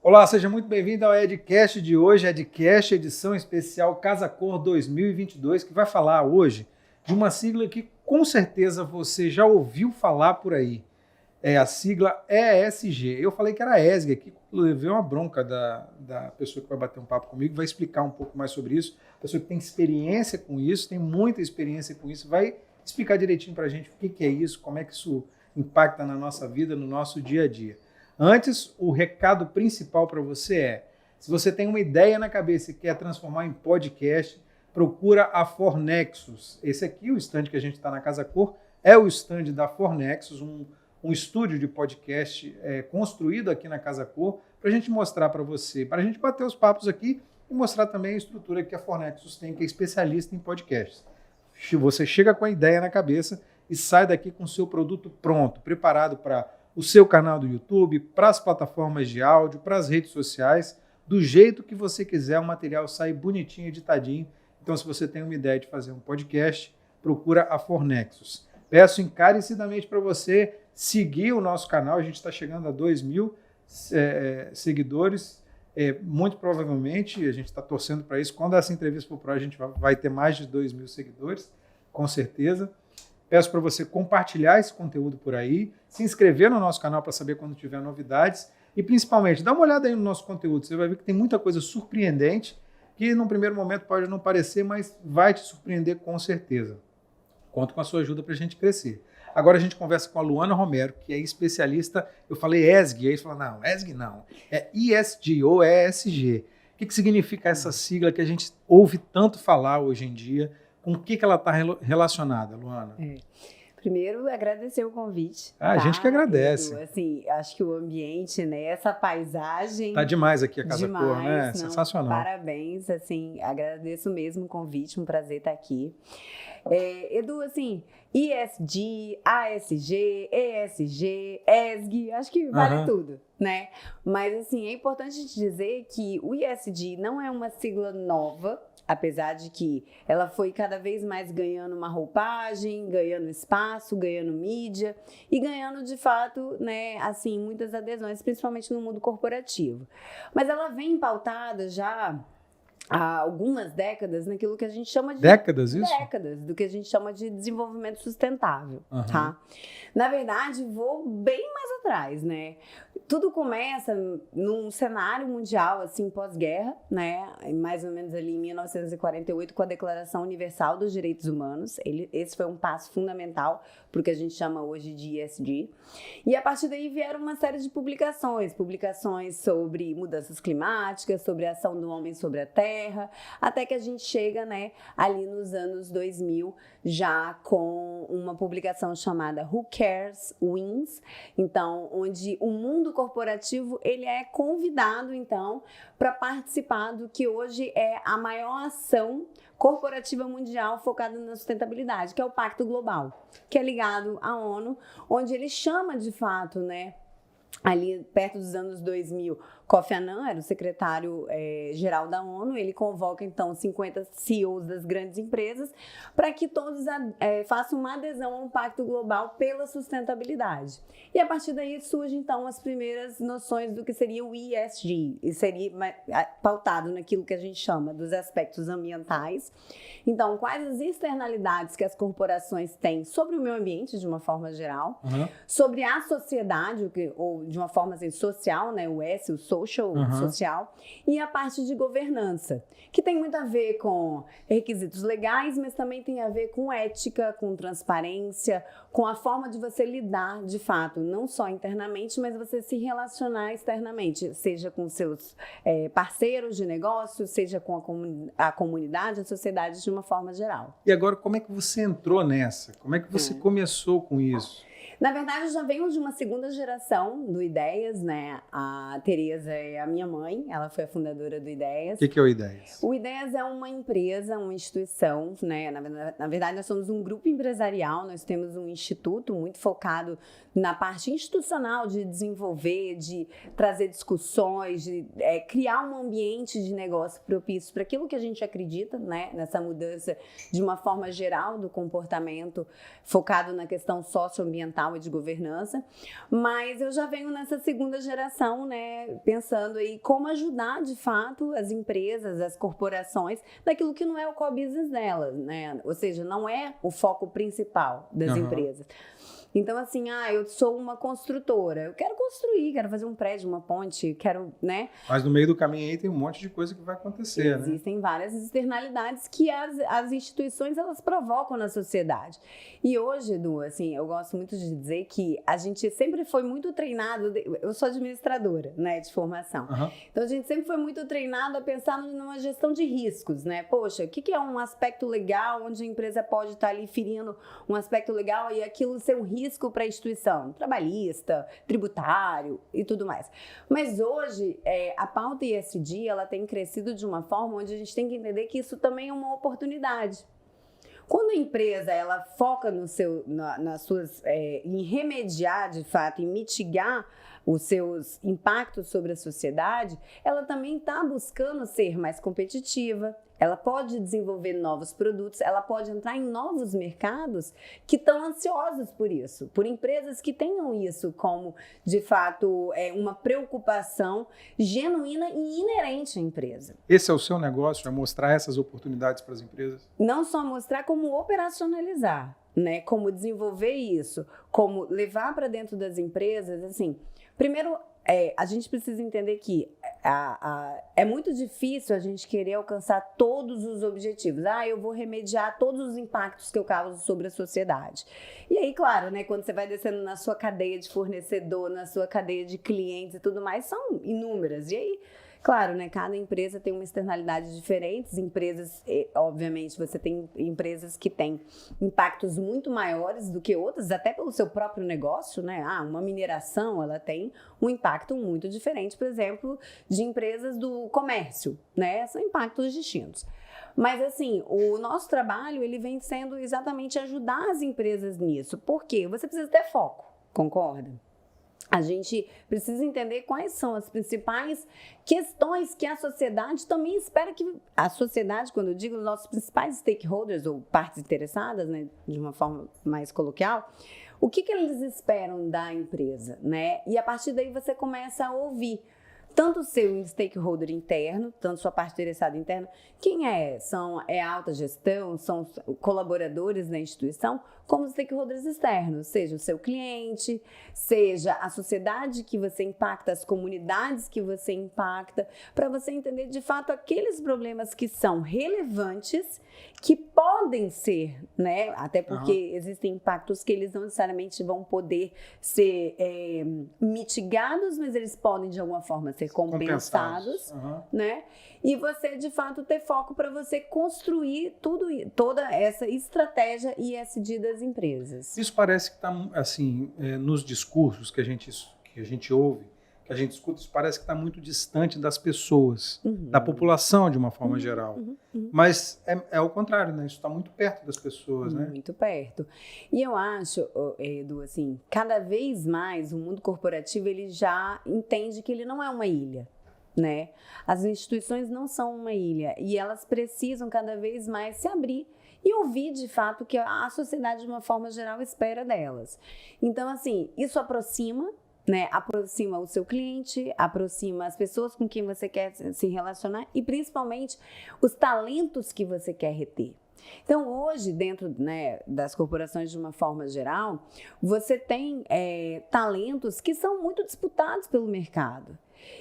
Olá, seja muito bem-vindo ao Edcast de hoje, Edcast edição especial Casa Cor 2022, que vai falar hoje de uma sigla que com certeza você já ouviu falar por aí. É a sigla ESG. Eu falei que era ESG aqui, levei uma bronca da pessoa que vai bater um papo comigo, vai explicar um pouco mais sobre isso. A pessoa que tem experiência com isso, tem muita experiência com isso, vai explicar direitinho para a gente o que é isso, como é que isso impacta na nossa vida, no nosso dia a dia. Antes, o recado principal para você é, se você tem uma ideia na cabeça e quer transformar em podcast, procura a Fornexus. Esse aqui, o stand que a gente está na Casa Cor, é o stand da Fornexus, um estúdio de podcast construído aqui na Casa Cor, para a gente mostrar para você, para a gente bater os papos aqui e mostrar também a estrutura que a Fornexus tem, que é especialista em podcasts. Você chega com a ideia na cabeça e sai daqui com o seu produto pronto, preparado para o seu canal do YouTube, para as plataformas de áudio, para as redes sociais, do jeito que você quiser, o material sai bonitinho, editadinho. Então, se você tem uma ideia de fazer um podcast, procura a Fornexus. Peço encarecidamente para você seguir o nosso canal, a gente está chegando a 2.000 seguidores, muito provavelmente, a gente está torcendo para isso, quando essa entrevista for pro ar, a gente vai ter mais de 2.000 seguidores, com certeza. Peço para você compartilhar esse conteúdo por aí, se inscrever no nosso canal para saber quando tiver novidades e, principalmente, dá uma olhada aí no nosso conteúdo. Você vai ver que tem muita coisa surpreendente que, num primeiro momento, pode não parecer, mas vai te surpreender com certeza. Conto com a sua ajuda para a gente crescer. Agora a gente conversa com a Luana Romero, que é especialista, eu falei ESG, aí você fala, não, ESG não, é ESG ou ESG. O que significa essa sigla que a gente ouve tanto falar hoje em dia? Com o que ela está relacionada, Luana? Primeiro, agradecer o convite. A gente que agradece. Assim, acho que o ambiente, né, essa paisagem... Tá demais aqui a Casa Cor, né? Sensacional. Parabéns, assim, agradeço mesmo o convite, um prazer estar aqui. Edu, assim, ESG, ASG, ESG, ESG, acho que vale tudo, né? Mas, assim, é importante te dizer que o ESG não é uma sigla nova, apesar de que ela foi cada vez mais ganhando uma roupagem, ganhando espaço, ganhando mídia e ganhando, de fato, né, assim, muitas adesões, principalmente no mundo corporativo. Mas ela vem pautada já há algumas décadas naquilo que a gente chama de... Décadas, isso? Décadas, do que a gente chama de desenvolvimento sustentável, tá? Na verdade, vou bem mais atrás, né? Tudo começa num cenário mundial, assim, pós-guerra, né? Mais ou menos ali em 1948, com a Declaração Universal dos Direitos Humanos. Esse foi um passo fundamental para o que a gente chama hoje de ESG. E a partir daí vieram uma série de publicações sobre mudanças climáticas, sobre a ação do homem sobre a terra, até que a gente chega, né, ali nos anos 2000, já com uma publicação chamada Who Cares Wins, então, onde o mundo corporativo ele é convidado, então, para participar do que hoje é a maior ação corporativa mundial focada na sustentabilidade, que é o Pacto Global, que é ligado à ONU, onde ele chama, de fato, né, ali perto dos anos 2000, Kofi Annan era o secretário-geral da ONU, ele convoca então 50 CEOs das grandes empresas para que todos façam uma adesão a um pacto global pela sustentabilidade. E a partir daí surgem então as primeiras noções do que seria o ESG, e seria pautado naquilo que a gente chama dos aspectos ambientais. Então, quais as externalidades que as corporações têm sobre o meio ambiente de uma forma geral, sobre a sociedade, ou de uma forma assim, social, né, o S, o social, e a parte de governança, que tem muito a ver com requisitos legais, mas também tem a ver com ética, com transparência, com a forma de você lidar, de fato, não só internamente, mas você se relacionar externamente, seja com seus parceiros de negócio, seja com a comunidade, a sociedade de uma forma geral. E agora, como é que você entrou nessa? Como é que você começou com isso? Na verdade, eu já venho de uma segunda geração do Ideias, né? A Tereza é a minha mãe, ela foi a fundadora do Ideias. O que é o Ideias? O Ideias é uma empresa, uma instituição, né? Na verdade, nós somos um grupo empresarial, nós temos um instituto muito focado na parte institucional de desenvolver, de trazer discussões, de criar um ambiente de negócio propício para aquilo que a gente acredita, né? Nessa mudança de uma forma geral do comportamento focado na questão socioambiental digital e de governança, mas eu já venho nessa segunda geração, né, pensando aí como ajudar, de fato, as empresas, as corporações, naquilo que não é o core business delas, né, ou seja, não é o foco principal das empresas. Então, assim, eu sou uma construtora, eu quero construir, quero fazer um prédio, uma ponte, quero, né? Mas no meio do caminho aí tem um monte de coisa que vai acontecer, Existem várias externalidades que as instituições, elas provocam na sociedade. E hoje, Edu, assim, eu gosto muito de dizer que a gente sempre foi muito treinado, eu sou administradora, né, de formação. Então, a gente sempre foi muito treinado a pensar numa gestão de riscos, né? Poxa, o que é um aspecto legal onde a empresa pode estar ali ferindo um aspecto legal e aquilo ser um risco para a instituição, trabalhista, tributário e tudo mais. Mas hoje, a pauta ESG, ela tem crescido de uma forma onde a gente tem que entender que isso também é uma oportunidade. Quando a empresa ela foca em remediar, de fato, em mitigar os seus impactos sobre a sociedade, ela também está buscando ser mais competitiva, ela pode desenvolver novos produtos, ela pode entrar em novos mercados que estão ansiosos por isso, por empresas que tenham isso como, de fato, uma preocupação genuína e inerente à empresa. Esse é o seu negócio, é mostrar essas oportunidades para as empresas? Não só mostrar, como operacionalizar, né? Como desenvolver isso, como levar para dentro das empresas, assim. Primeiro, a gente precisa entender que é muito difícil a gente querer alcançar todos os objetivos. Eu vou remediar todos os impactos que eu causo sobre a sociedade. E aí, claro, né, quando você vai descendo na sua cadeia de fornecedor, na sua cadeia de clientes e tudo mais, são inúmeras. E aí, claro, né, cada empresa tem uma externalidade diferente. Empresas, obviamente, você tem empresas que têm impactos muito maiores do que outras, até pelo seu próprio negócio, né? Uma mineração, ela tem um impacto muito diferente, por exemplo, de empresas do comércio, né? São impactos distintos. Mas, assim, o nosso trabalho, ele vem sendo exatamente ajudar as empresas nisso. Por quê? Você precisa ter foco, concorda? A gente precisa entender quais são as principais questões que a sociedade também espera que... A sociedade, quando eu digo nossos principais stakeholders, ou partes interessadas, né, de uma forma mais coloquial, o que eles esperam da empresa, né? E a partir daí você começa a ouvir tanto o seu stakeholder interno, tanto sua parte interessada interna, quem é a alta gestão, são os colaboradores da instituição, como os stakeholders externos, seja o seu cliente, seja a sociedade que você impacta, as comunidades que você impacta, para você entender de fato aqueles problemas que são relevantes, que podem ser, né? Até porque existem impactos que eles não necessariamente vão poder ser mitigados, mas eles podem de alguma forma ser compensados, né? E você de fato ter foco para você construir toda essa estratégia ESG das empresas. Isso parece que está, assim, nos discursos que a gente ouve, que a gente escuta, isso parece que está muito distante das pessoas, da população de uma forma geral. Mas é o contrário, né? Isso está muito perto das pessoas, né? Muito perto. E eu acho, Edu, assim, cada vez mais o mundo corporativo ele já entende que ele não é uma ilha, né? As instituições não são uma ilha e elas precisam cada vez mais se abrir e ouvir de fato o que a sociedade de uma forma geral espera delas. Então, assim, isso aproxima, né? Aproxima o seu cliente, aproxima as pessoas com quem você quer se relacionar e principalmente os talentos que você quer reter. Então, hoje, dentro, né, das corporações de uma forma geral, você tem talentos que são muito disputados pelo mercado.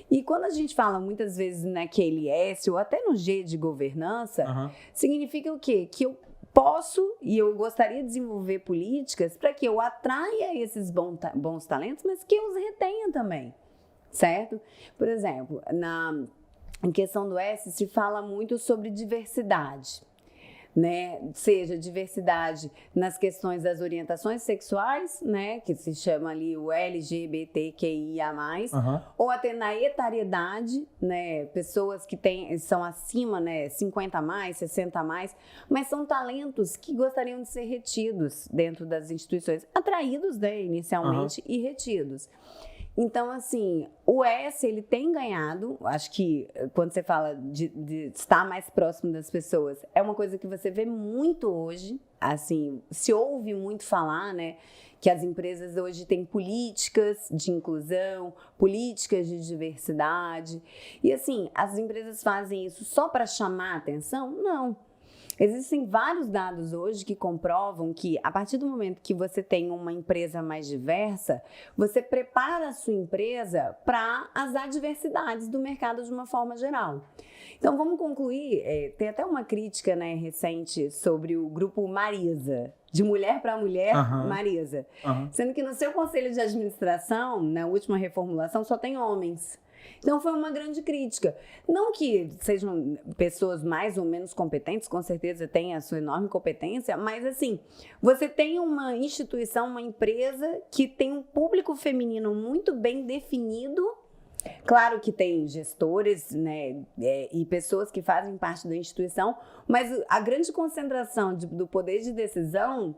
E quando a gente fala muitas vezes naquele S ou até no G de governança, significa o quê? Que eu posso e eu gostaria de desenvolver políticas para que eu atraia esses bons talentos, mas que eu os retenha também, certo? Por exemplo, em questão do S se fala muito sobre diversidade, né? Seja diversidade nas questões das orientações sexuais, né? Que se chama ali o LGBTQIA+, ou até na etariedade, né? Pessoas que são acima, né? 50 a mais, 60 a mais, mas são talentos que gostariam de ser retidos dentro das instituições, atraídos, né, inicialmente e retidos. Então, assim, o S, ele tem ganhado, acho que quando você fala de estar mais próximo das pessoas, é uma coisa que você vê muito hoje, assim, se ouve muito falar, né, que as empresas hoje têm políticas de inclusão, políticas de diversidade. E assim, as empresas fazem isso só para chamar a atenção? Não. Existem vários dados hoje que comprovam que, a partir do momento que você tem uma empresa mais diversa, você prepara a sua empresa para as adversidades do mercado de uma forma geral. Então, vamos concluir. Tem até uma crítica, né, recente sobre o grupo Marisa, de mulher para mulher, Marisa. Sendo que no seu conselho de administração, na última reformulação, só tem homens. Então, foi uma grande crítica. Não que sejam pessoas mais ou menos competentes, com certeza têm a sua enorme competência, mas assim, você tem uma instituição, uma empresa que tem um público feminino muito bem definido. Claro que tem gestores, né, e pessoas que fazem parte da instituição, mas a grande concentração do poder de decisão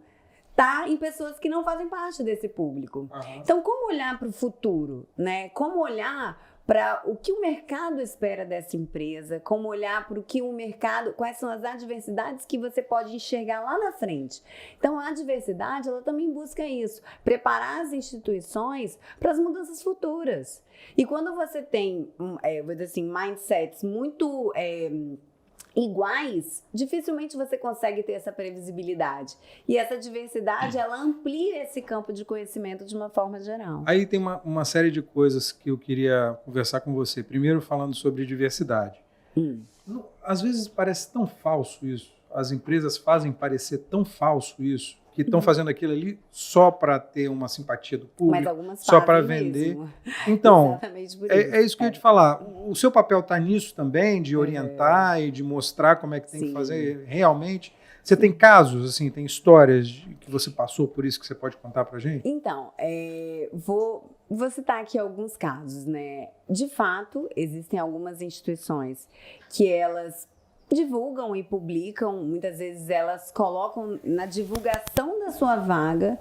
está em pessoas que não fazem parte desse público. Então, como olhar para o futuro, né? Como olhar para o que o mercado espera dessa empresa, como olhar para o que o mercado, quais são as adversidades que você pode enxergar lá na frente. Então, a diversidade, ela também busca isso, preparar as instituições para as mudanças futuras. E quando você tem, vou dizer assim, mindsets muito iguais, dificilmente você consegue ter essa previsibilidade. E essa diversidade, ela amplia esse campo de conhecimento de uma forma geral. Aí tem uma série de coisas que eu queria conversar com você. Primeiro, falando sobre diversidade. Às vezes parece tão falso isso. As empresas fazem parecer tão falso isso, que estão fazendo aquilo ali só para ter uma simpatia do público, mas algumas só para vender. Mesmo. Então, por é isso que eu ia te falar. O seu papel está nisso também, de orientar e de mostrar como é que tem que fazer realmente. Você tem casos, assim, tem histórias que você passou por isso que você pode contar para a gente? Então, vou citar aqui alguns casos, né? De fato, existem algumas instituições que elas divulgam e publicam, muitas vezes elas colocam na divulgação da sua vaga,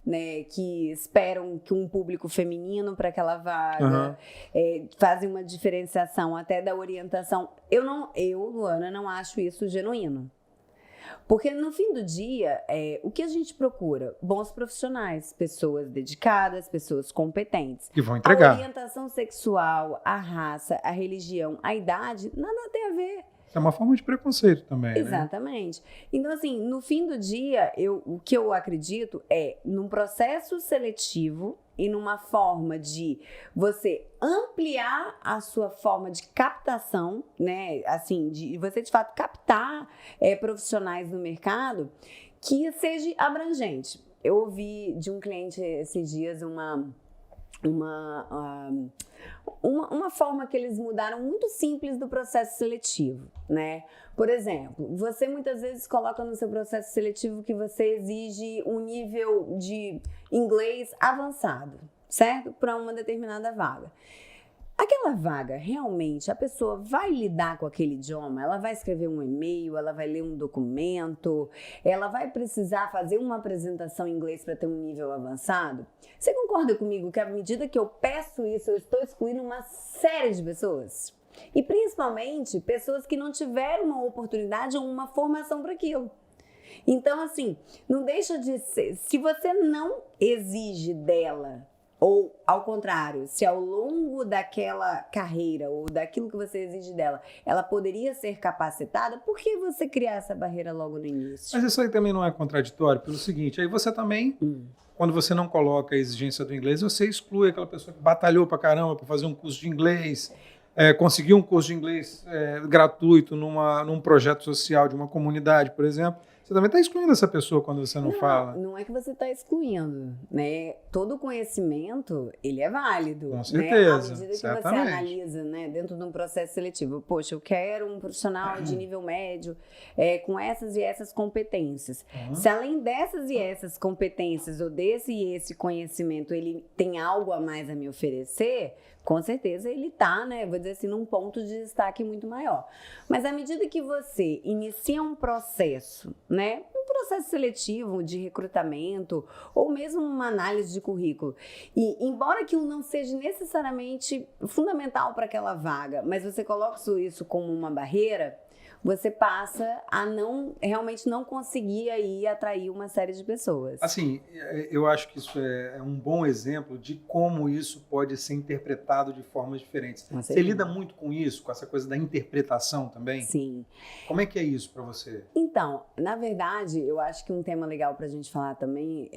né, que esperam que um público feminino para aquela vaga, fazem uma diferenciação até da orientação. Eu, Luana, não acho isso genuíno. Porque no fim do dia, o que a gente procura? Bons profissionais, pessoas dedicadas, pessoas competentes. Que vão entregar. A orientação sexual, a raça, a religião, a idade, nada tem a ver. É uma forma de preconceito também, Exatamente. Né? Então, assim, no fim do dia, o que eu acredito é num processo seletivo e numa forma de você ampliar a sua forma de captação, né? Assim, de você, de fato, captar profissionais no mercado que seja abrangente. Eu ouvi de um cliente esses dias uma forma que eles mudaram muito simples do processo seletivo, né? Por exemplo, você muitas vezes coloca no seu processo seletivo que você exige um nível de inglês avançado, certo? Para uma determinada vaga. Aquela vaga, realmente, a pessoa vai lidar com aquele idioma? Ela vai escrever um e-mail, ela vai ler um documento, ela vai precisar fazer uma apresentação em inglês para ter um nível avançado? Você concorda comigo que à medida que eu peço isso, eu estou excluindo uma série de pessoas? E principalmente pessoas que não tiveram uma oportunidade ou uma formação para aquilo. Então, assim, não deixa de ser... Se você não exige dela... Ou, ao contrário, se ao longo daquela carreira ou daquilo que você exige dela, ela poderia ser capacitada, por que você criar essa barreira logo no início? Mas isso aí também não é contraditório pelo seguinte, aí você também, quando você não coloca a exigência do inglês, você exclui aquela pessoa que batalhou pra caramba para fazer um curso de inglês, conseguiu um curso de inglês gratuito num projeto social de uma comunidade, por exemplo. Você também está excluindo essa pessoa quando você não fala. Não é que você está excluindo, né? Todo conhecimento, ele é válido. Com certeza, né? À medida que você analisa, né, dentro de um processo seletivo, poxa, eu quero um profissional de nível médio com essas e essas competências. Se além dessas e essas competências ou desse e esse conhecimento, ele tem algo a mais a me oferecer, com certeza ele está, né, vou dizer assim, num ponto de destaque muito maior. Mas à medida que você inicia um processo, né, um processo seletivo de recrutamento ou mesmo uma análise de currículo, e embora aquilo não seja necessariamente fundamental para aquela vaga, mas você coloca isso como uma barreira, você passa a realmente não conseguir aí atrair uma série de pessoas. Assim, eu acho que isso é um bom exemplo de como isso pode ser interpretado de formas diferentes. Você lida muito com isso, com essa coisa da interpretação também? Sim. Como é que é isso para você? Então, na verdade, eu acho que um tema legal para a gente falar também,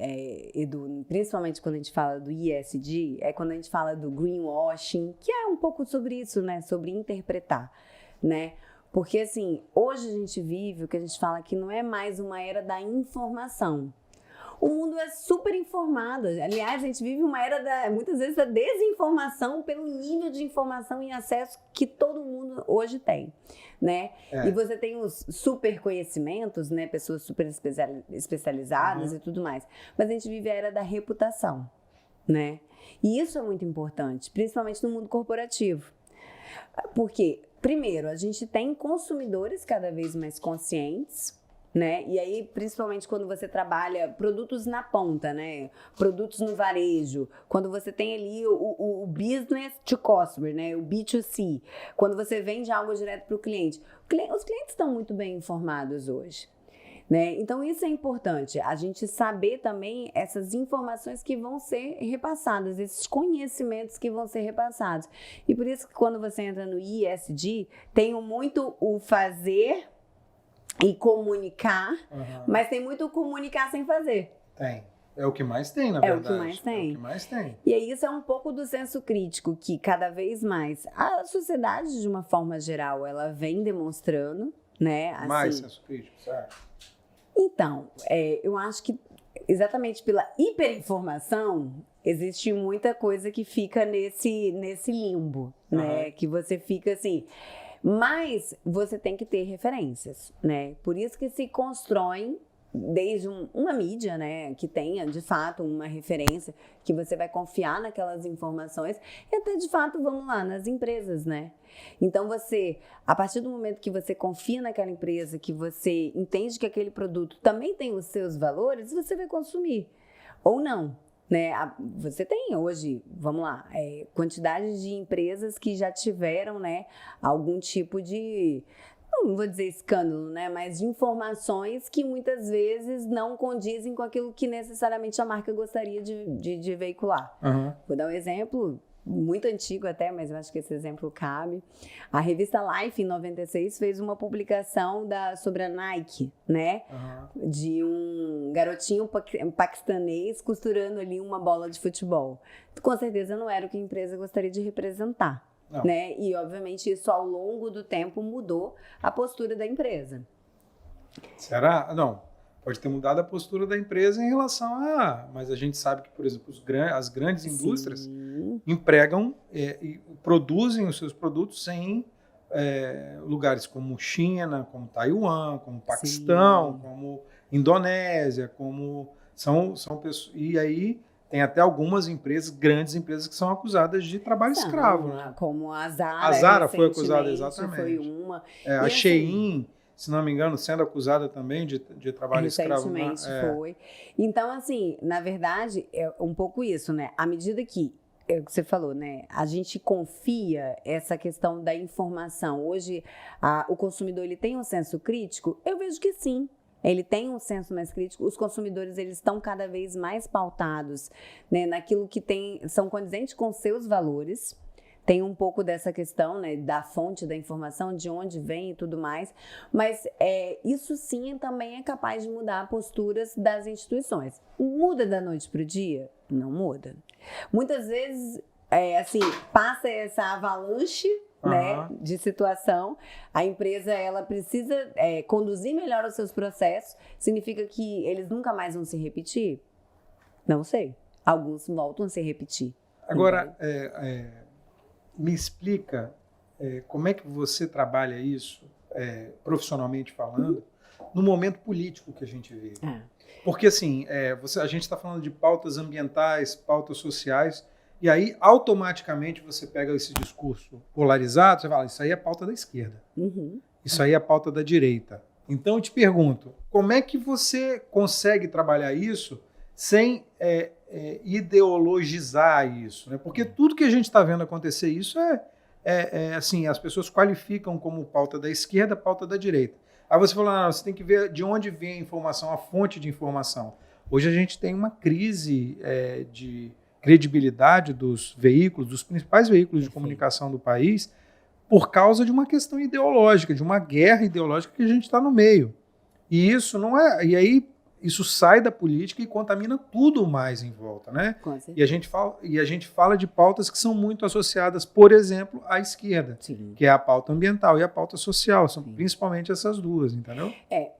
Edu, principalmente quando a gente fala do ESG, é quando a gente fala do greenwashing, que é um pouco sobre isso, né? Sobre interpretar, né? Porque, assim, hoje a gente vive o que a gente fala que não é mais uma era da informação. O mundo é super informado. Aliás, a gente vive uma era, muitas vezes, da desinformação pelo nível de informação e acesso que todo mundo hoje tem, né? E você tem os super conhecimentos, né? Pessoas super especializadas e tudo mais. Mas a gente vive a era da reputação, né? E isso é muito importante, principalmente no mundo corporativo. Porque, primeiro, a gente tem consumidores cada vez mais conscientes, né? E aí, principalmente quando você trabalha produtos na ponta, né? Produtos no varejo, quando você tem ali o business to customer, né? O B2C, quando você vende algo direto para o cliente. Os clientes estão muito bem informados hoje, né? Então isso é importante, a gente saber também essas informações que vão ser repassadas, esses conhecimentos que vão ser repassados. E por isso que quando você entra no ESG, tem muito o fazer e comunicar, mas tem muito comunicar sem fazer. Tem. É o que mais tem, na verdade. É o que mais tem. É o que mais tem. E aí isso é um pouco do senso crítico que cada vez mais a sociedade, de uma forma geral, ela vem demonstrando, né? Assim, Mais senso crítico, certo? Então, eu acho que exatamente pela hiperinformação, existe muita coisa que fica nesse limbo, né? Que você fica assim... Mas você tem que ter referências, né? Por isso que se constroem desde uma mídia, né, que tenha de fato uma referência, que você vai confiar naquelas informações, e até de fato, vamos lá, nas empresas, né? Então você, a partir do momento que você confia naquela empresa, que você entende que aquele produto também tem os seus valores, você vai consumir, ou não. Né? Você tem hoje, vamos lá, quantidade de empresas que já tiveram, né, algum tipo de, não vou dizer escândalo, né, mas de informações que muitas vezes não condizem com aquilo que necessariamente a marca gostaria de veicular. Vou dar um exemplo muito antigo até, mas eu acho que esse exemplo cabe. A revista Life, em 96, fez uma publicação sobre a Nike, né? De um garotinho paquistanês costurando ali uma bola de futebol. Com certeza não era o que a empresa gostaria de representar, né? E, obviamente, isso ao longo do tempo mudou a postura da empresa. Será? Não. Pode ter mudado a postura da empresa em relação mas a gente sabe que, por exemplo, as grandes indústrias empregam e produzem os seus produtos em lugares como China, como Taiwan, como Paquistão, como Indonésia, como são pessoas. E aí tem até algumas empresas, grandes empresas, que são acusadas de trabalho escravo. Né? Como a Zara. A Zara foi acusada, exatamente. Foi uma. A Shein, se não me engano, sendo acusada também de trabalho escravo. Recentemente foi. Então, assim, na verdade, é um pouco isso, né? À medida que, é o que você falou, né? A gente confia essa questão da informação. Hoje, o consumidor, ele tem um senso crítico? Eu vejo que sim. Ele tem um senso mais crítico. Os consumidores, eles estão cada vez mais pautados, né, naquilo que são condizentes com seus valores. Tem um pouco dessa questão, né, da fonte da informação, de onde vem e tudo mais, mas isso sim também é capaz de mudar posturas das instituições. Muda da noite para o dia? Não muda. Muitas vezes, assim, passa essa avalanche, né, de situação, a empresa ela precisa conduzir melhor os seus processos, significa que eles nunca mais vão se repetir? Não sei. Alguns voltam a se repetir. Agora, me explica como é que você trabalha isso, profissionalmente falando, no momento político que a gente vive. Porque, assim, a gente está falando de pautas ambientais, pautas sociais, e aí, automaticamente, você pega esse discurso polarizado, você fala, isso aí é pauta da esquerda, isso aí é pauta da direita. Então, eu te pergunto, como é que você consegue trabalhar isso sem ideologizar isso, né? Porque tudo que a gente está vendo acontecer isso assim, as pessoas qualificam como pauta da esquerda, pauta da direita. Aí você fala, você tem que ver de onde vem a informação, a fonte de informação. Hoje a gente tem uma crise de credibilidade dos veículos, dos principais veículos de comunicação do país, por causa de uma questão ideológica, de uma guerra ideológica que a gente está no meio. E isso não é. E aí isso sai da política e contamina tudo mais em volta, né? E a gente fala de pautas que são muito associadas, por exemplo, à esquerda, Sim. que é a pauta ambiental e a pauta social, são Sim. principalmente essas duas, entendeu?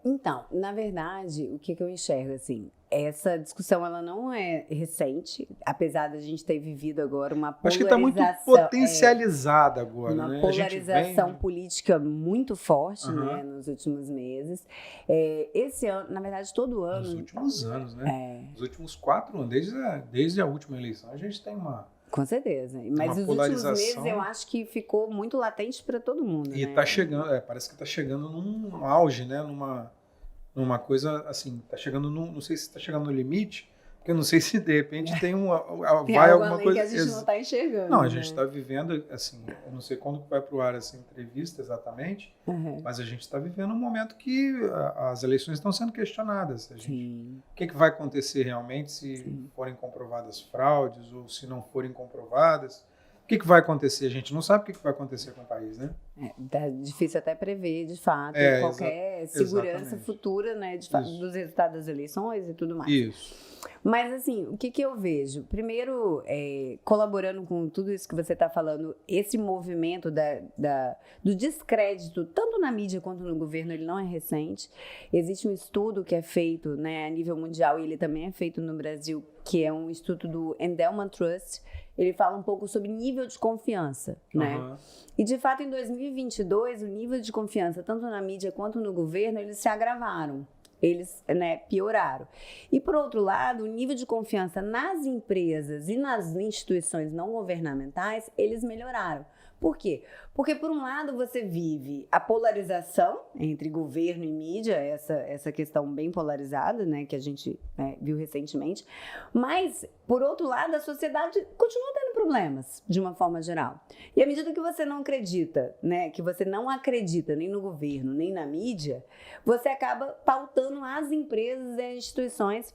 Então, na verdade, o que eu enxergo assim, essa discussão ela não é recente, apesar da gente ter vivido agora uma polarização. Acho que está muito potencializada agora, uma né? polarização política muito forte, né, nos últimos meses. Esse ano, na verdade, todo ano. Nos últimos anos, né? Nos últimos 4 anos, desde a última eleição, a gente tem uma. Com certeza. Mas os últimos meses eu acho que ficou muito latente para todo mundo. E está chegando, parece que está chegando num auge, né? Numa coisa assim, tá chegando não sei se está chegando no limite, porque eu não sei se de repente tem vai alguma coisa que a gente não está enxergando. Não, a gente está vivendo assim, eu não sei quando vai pro ar essa entrevista exatamente, mas a gente está vivendo um momento que as eleições estão sendo questionadas. O que vai acontecer realmente se forem comprovadas fraudes ou se não forem comprovadas? O que vai acontecer? A gente não sabe o que vai acontecer com o país, né? É difícil até prever, de fato, qualquer segurança futura, né, dos resultados das eleições e tudo mais. Isso. Mas, assim, o que eu vejo? Primeiro, colaborando com tudo isso que você está falando, esse movimento do descrédito, tanto na mídia quanto no governo, ele não é recente. Existe um estudo que é feito, né, a nível mundial, e ele também é feito no Brasil, que é um estudo do Endowment Trust. Ele fala um pouco sobre nível de confiança, né? E, de fato, em 2022, o nível de confiança, tanto na mídia quanto no governo, eles se agravaram. Eles, né, pioraram. E, por outro lado, o nível de confiança nas empresas e nas instituições não governamentais, eles melhoraram. Por quê? Porque, por um lado, você vive a polarização entre governo e mídia, essa questão bem polarizada, né, que a gente viu recentemente, mas, por outro lado, a sociedade continua tendo problemas, de uma forma geral. E à medida que você não acredita, né, que você não acredita nem no governo, nem na mídia, você acaba pautando as empresas e as instituições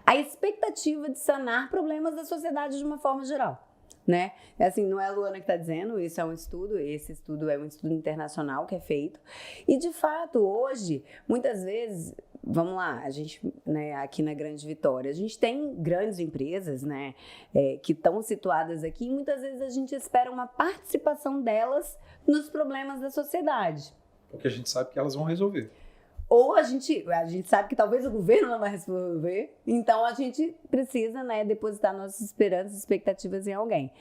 a expectativa de sanar problemas da sociedade de uma forma geral. Né? Assim, não é a Luana que está dizendo, isso é um estudo, esse estudo é um estudo internacional que é feito. E, de fato, hoje, muitas vezes, vamos lá, a gente, né, aqui na Grande Vitória, a gente tem grandes empresas, né, que estão situadas aqui, e muitas vezes a gente espera uma participação delas nos problemas da sociedade. Porque a gente sabe que elas vão resolver. Ou a gente sabe que talvez o governo não vai resolver, então a gente precisa, né, depositar nossas esperanças e expectativas em alguém.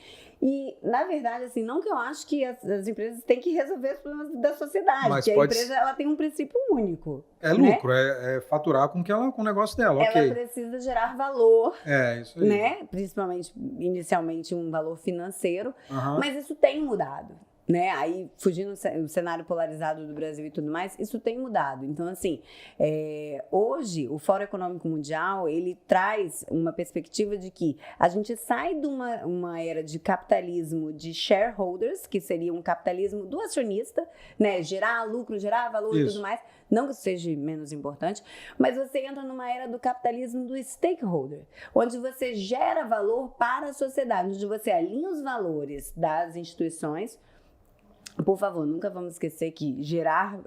E, na verdade, assim, não que eu acho que as empresas têm que resolver os problemas da sociedade, porque a empresa ela tem um princípio único. É lucro, né? É faturar com o negócio dela, ok. Ela precisa gerar valor, isso aí. Né? Principalmente, inicialmente, um valor financeiro, mas isso tem mudado. Né? Aí, fugindo do cenário polarizado do Brasil e tudo mais, isso tem mudado. Então, assim, hoje, o Fórum Econômico Mundial, ele traz uma perspectiva de que a gente sai de uma era de capitalismo de shareholders, que seria um capitalismo do acionista, né? Gerar lucro, gerar valor e tudo mais. Não que isso seja menos importante, mas você entra numa era do capitalismo do stakeholder, onde você gera valor para a sociedade, onde você alinha os valores das instituições. Por favor, nunca vamos esquecer que gerar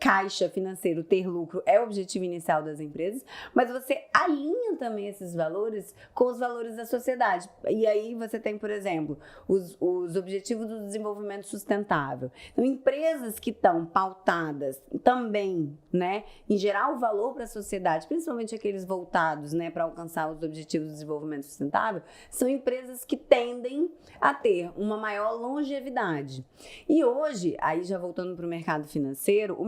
caixa financeiro, ter lucro, é o objetivo inicial das empresas, mas você alinha também esses valores com os valores da sociedade. E aí você tem, por exemplo, os objetivos do desenvolvimento sustentável. Então, empresas que estão pautadas também, né, em gerar o valor para a sociedade, principalmente aqueles voltados, né, para alcançar os objetivos do desenvolvimento sustentável, são empresas que tendem a ter uma maior longevidade. E hoje, aí já voltando para o mercado financeiro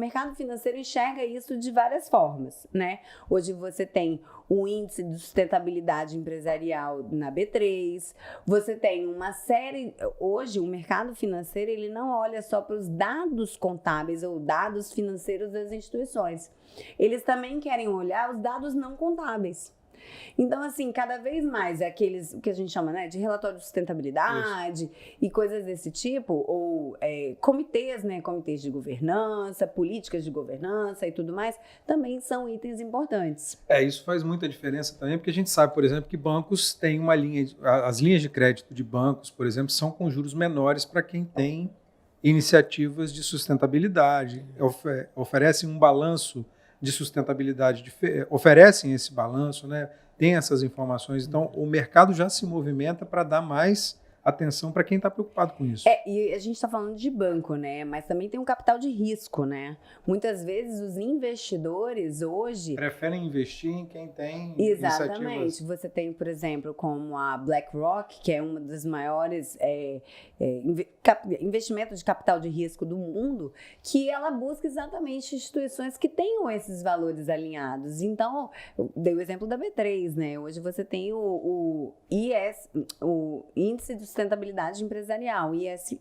enxerga isso de várias formas, né? Hoje você tem o índice de sustentabilidade empresarial na B3, você tem uma série... Hoje, o mercado financeiro, ele não olha só para os dados contábeis ou dados financeiros das instituições. Eles também querem olhar os dados não contábeis. Então, assim, cada vez mais aqueles, o que a gente chama, né, de relatório de sustentabilidade e coisas desse tipo, ou comitês, né, comitês de governança, políticas de governança e tudo mais, também são itens importantes. Isso faz muita diferença também, porque a gente sabe, por exemplo, que bancos têm uma linha, as linhas de crédito de bancos, por exemplo, são com juros menores para quem tem iniciativas de sustentabilidade, oferecem um balanço de sustentabilidade, oferecem esse balanço, né? Tem essas informações. Então, o mercado já se movimenta para dar mais atenção para quem está preocupado com isso. E a gente está falando de banco, né? Mas também tem um capital de risco, né? Muitas vezes os investidores hoje... preferem investir em quem tem Exatamente. iniciativas. Você tem, por exemplo, como a BlackRock, que é uma das maiores investimentos de capital de risco do mundo, que ela busca exatamente instituições que tenham esses valores alinhados. Então, eu dei o exemplo da B3, né? Hoje você tem o Índice de Sustentabilidade Empresarial, ISE,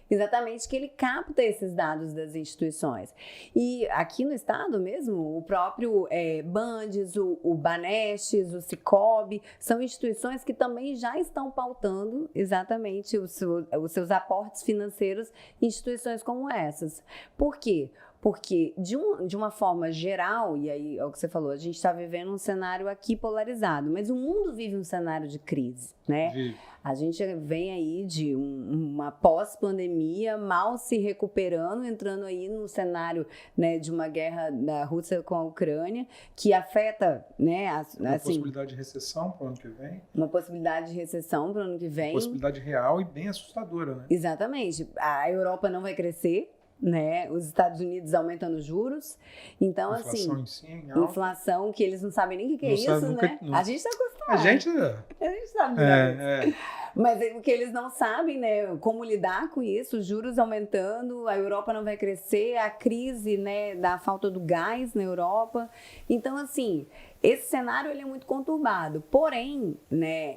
exatamente, que ele capta esses dados das instituições. E aqui no estado mesmo, o próprio Bandes, o Banestes, o Sicob, são instituições que também já estão pautando exatamente os seus aportes financeiros em instituições como essas. Por quê? Porque, de uma forma geral, e aí é o que você falou, a gente está vivendo um cenário aqui polarizado, mas o mundo vive um cenário de crise, né? Vive. A gente vem aí de uma pós-pandemia, mal se recuperando, entrando aí num cenário, né, de uma guerra da Rússia com a Ucrânia, que afeta, né, uma possibilidade de recessão para o ano que vem. Uma possibilidade de recessão para o ano que vem. Uma possibilidade real e bem assustadora, né? Exatamente. A Europa não vai crescer, né? Os Estados Unidos aumentando os juros. Então, inflação assim, em si, em alta. Inflação que eles não sabem nem o que é isso, né? A gente está acostumado. A gente sabe. Mas o que eles não sabem, né? Como lidar com isso, os juros aumentando, a Europa não vai crescer, a crise, né, da falta do gás na Europa. Então, assim, esse cenário ele é muito conturbado. Porém, né,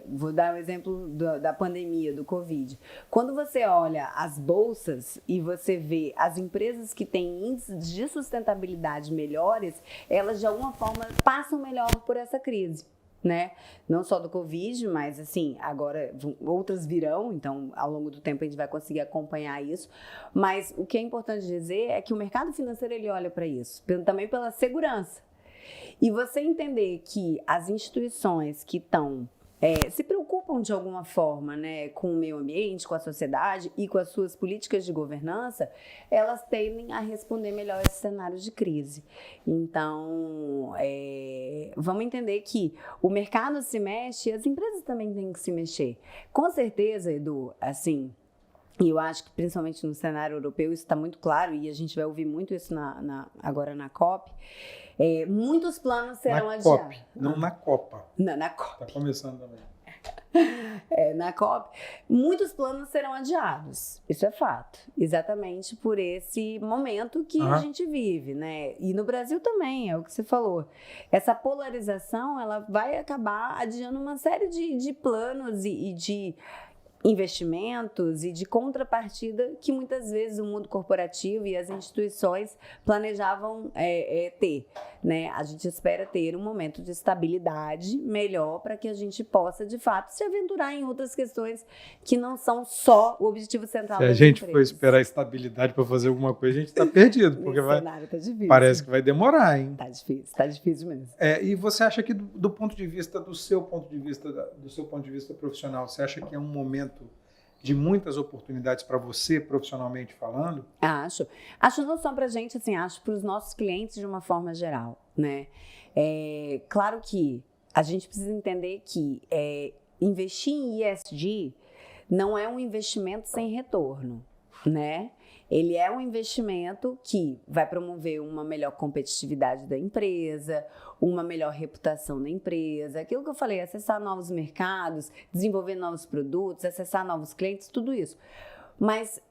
vou dar o exemplo da pandemia, do Covid. Quando você olha as bolsas e você vê as empresas que têm índices de sustentabilidade melhores, elas de alguma forma passam melhor por essa crise, né? Não só do Covid, mas assim, agora outras virão, então ao longo do tempo a gente vai conseguir acompanhar isso. Mas o que é importante dizer é que o mercado financeiro ele olha para isso, também pela segurança. E você entender que as instituições que estão se preocupam de alguma forma, né, com o meio ambiente, com a sociedade e com as suas políticas de governança, elas tendem a responder melhor a esses cenários de crise. Então, vamos entender que o mercado se mexe e as empresas também têm que se mexer. Com certeza, Edu, assim... E eu acho que, principalmente no cenário europeu, isso está muito claro, e a gente vai ouvir muito isso agora na COP. Muitos planos serão adiados. Não na Copa. Não, na COP. Está começando também. Na COP, muitos planos serão adiados. Isso é fato. Exatamente por esse momento que a gente vive, né? E no Brasil também, é o que você falou. Essa polarização, ela vai acabar adiando uma série de planos e de investimentos e de contrapartida que muitas vezes o mundo corporativo e as instituições planejavam ter, né? A gente espera ter um momento de estabilidade melhor para que a gente possa, de fato, se aventurar em outras questões que não são só o objetivo central das empresas. Se a gente for esperar estabilidade para fazer alguma coisa, a gente está perdido, porque tá difícil. Parece que vai demorar, hein? Tá difícil mesmo. E você acha que do seu ponto de vista profissional, você acha que é um momento de muitas oportunidades para você, profissionalmente falando? Acho não só para a gente, assim, acho para os nossos clientes de uma forma geral, né? Claro que a gente precisa entender que investir em ESG não é um investimento sem retorno, né? Ele é um investimento que vai promover uma melhor competitividade da empresa, uma melhor reputação da empresa, aquilo que eu falei, acessar novos mercados, desenvolver novos produtos, acessar novos clientes, tudo isso. Mas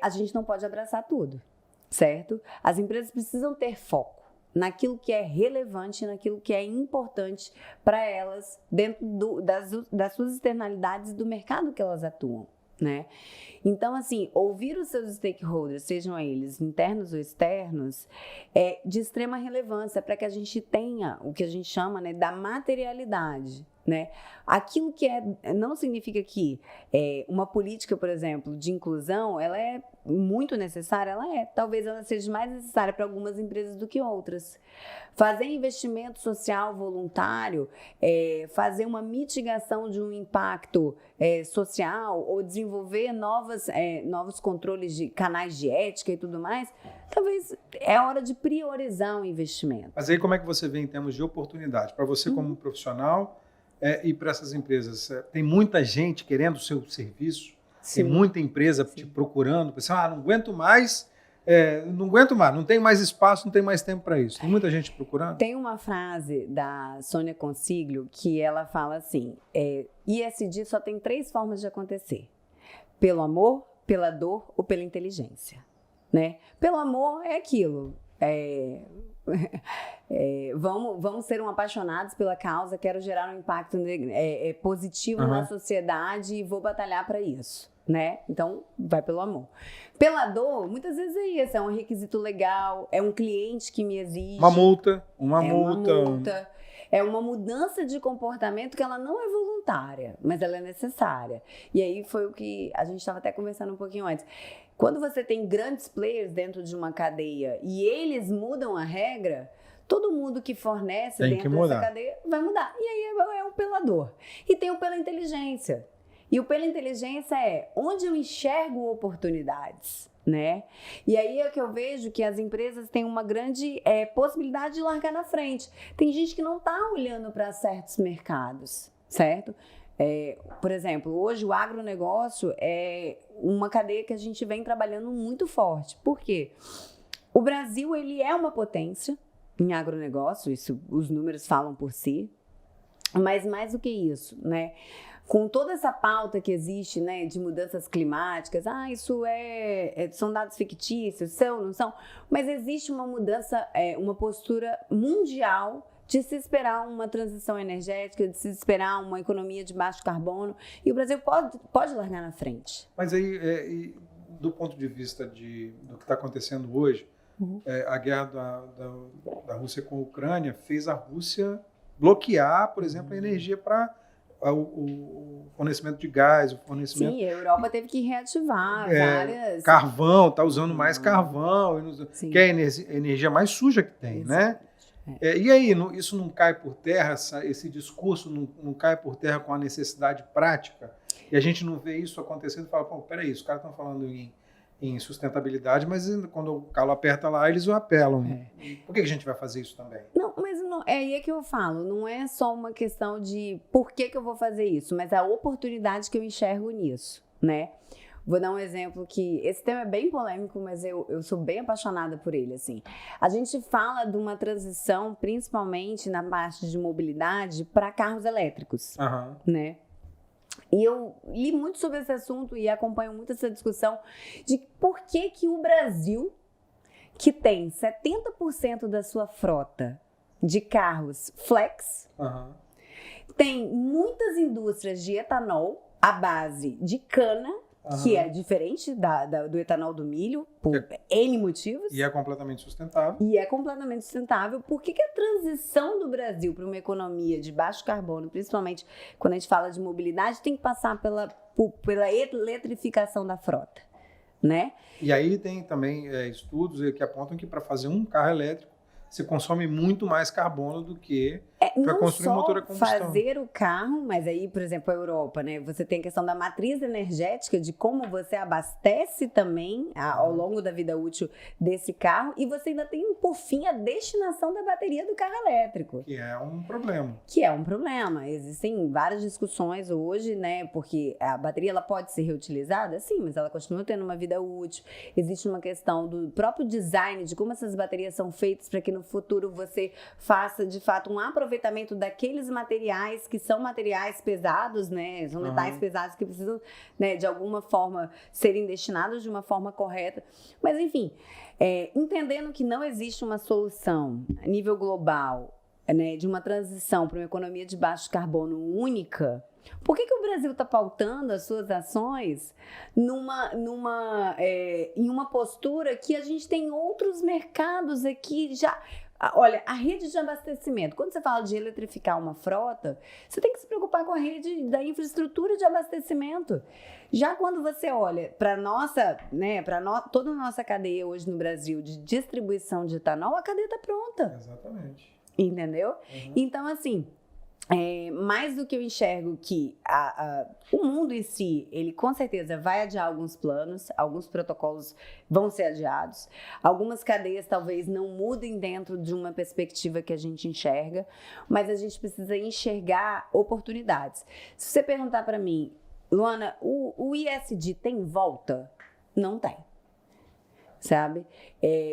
a gente não pode abraçar tudo, certo? As empresas precisam ter foco naquilo que é relevante, naquilo que é importante para elas dentro das suas externalidades do mercado que elas atuam. né? Então, assim, ouvir os seus stakeholders, sejam eles internos ou externos, é de extrema relevância para que a gente tenha o que a gente chama, né, da materialidade, né? Aquilo que não significa que uma política, por exemplo, de inclusão, ela é muito necessária, talvez ela seja mais necessária para algumas empresas do que outras. Fazer investimento social voluntário, fazer uma mitigação de um impacto social ou desenvolver novos controles de canais de ética e tudo mais, talvez é hora de priorizar o investimento. Mas aí como é que você vê em termos de oportunidade? Para você como profissional e para essas empresas, tem muita gente querendo o seu serviço? Sim. Tem muita empresa te procurando, pensando, não aguento mais, não tem mais espaço, não tem mais tempo para isso. Tem muita gente procurando? Tem uma frase da Sônia Consiglio que ela fala assim, ESG só tem 3 formas de acontecer: pelo amor, pela dor ou pela inteligência, né? Pelo amor é aquilo, vamos ser apaixonados pela causa, quero gerar um impacto positivo na sociedade e vou batalhar para isso, né? Então, vai pelo amor. Pela dor, muitas vezes é isso, é um requisito legal, é um cliente que me exige. Uma multa. É uma mudança de comportamento que ela não é voluntária, mas ela é necessária. E aí foi o que a gente estava até conversando um pouquinho antes. Quando você tem grandes players dentro de uma cadeia e eles mudam a regra, todo mundo que fornece dentro dessa cadeia vai mudar. E aí é o pela dor. E tem o pela inteligência. E o pela inteligência é onde eu enxergo oportunidades, né? E aí é que eu vejo que as empresas têm uma grande possibilidade de largar na frente. Tem gente que não está olhando para certos mercados, certo? Por exemplo, hoje o agronegócio é uma cadeia que a gente vem trabalhando muito forte. Por quê? O Brasil, ele é uma potência em agronegócio, isso, os números falam por si, mas mais do que isso, né? Com toda essa pauta que existe, né, de mudanças climáticas, isso são dados fictícios, são, não são? Mas existe uma mudança, uma postura mundial de se esperar uma transição energética, de se esperar uma economia de baixo carbono, e o Brasil pode largar na frente. Mas aí, do ponto de vista do que está acontecendo hoje, a guerra da Rússia com a Ucrânia fez a Rússia bloquear, por exemplo, a energia para o fornecimento de gás, o fornecimento... Sim, a Europa teve que reativar várias... Carvão, está usando mais carvão, que é a energia mais suja que tem, né? E aí, isso não cai por terra, esse discurso não cai por terra com a necessidade prática? E a gente não vê isso acontecendo e fala, peraí, os caras estão falando em sustentabilidade, mas quando o calo aperta lá, eles o apelam. Por que a gente vai fazer isso também? Não, mas é aí que eu falo, não é só uma questão de por que eu vou fazer isso, mas a oportunidade que eu enxergo nisso, né? Vou dar um exemplo que esse tema é bem polêmico, mas eu sou bem apaixonada por ele, assim. A gente fala de uma transição, principalmente na parte de mobilidade, para carros elétricos, né? E eu li muito sobre esse assunto e acompanho muito essa discussão de por que o Brasil, que tem 70% da sua frota de carros flex, tem muitas indústrias de etanol à base de cana, que é diferente do etanol do milho, por N motivos. E é completamente sustentável. Por que a transição do Brasil para uma economia de baixo carbono, principalmente quando a gente fala de mobilidade, tem que passar pela eletrificação da frota, né? E aí tem também estudos que apontam que para fazer um carro elétrico, você consome muito mais carbono do que para construir um motor a combustão. Não só fazer o carro, mas aí, por exemplo, a Europa, né? Você tem a questão da matriz energética, de como você abastece também ao longo da vida útil desse carro, e você ainda tem, por fim, a destinação da bateria do carro elétrico. Que é um problema. Existem várias discussões hoje, né? Porque a bateria ela pode ser reutilizada, sim, mas ela continua tendo uma vida útil. Existe uma questão do próprio design, de como essas baterias são feitas para que no futuro você faça, de fato, um aproveitamento daqueles materiais que são materiais pesados, né? São metais pesados que precisam, né, de alguma forma serem destinados de uma forma correta. Mas, enfim, entendendo que não existe uma solução a nível global, né, de uma transição para uma economia de baixo carbono única, Por que o Brasil está pautando as suas ações em uma postura que a gente tem outros mercados aqui já... Olha, a rede de abastecimento, quando você fala de eletrificar uma frota, você tem que se preocupar com a rede da infraestrutura de abastecimento. Já quando você olha para toda a nossa cadeia hoje no Brasil de distribuição de etanol, a cadeia está pronta. Exatamente. Entendeu? Então, assim... mais do que eu enxergo que o mundo em si, ele com certeza vai adiar alguns planos, alguns protocolos vão ser adiados, algumas cadeias talvez não mudem dentro de uma perspectiva que a gente enxerga, mas a gente precisa enxergar oportunidades. Se você perguntar para mim, Luana, o ESG tem volta? Não tem. Sabe?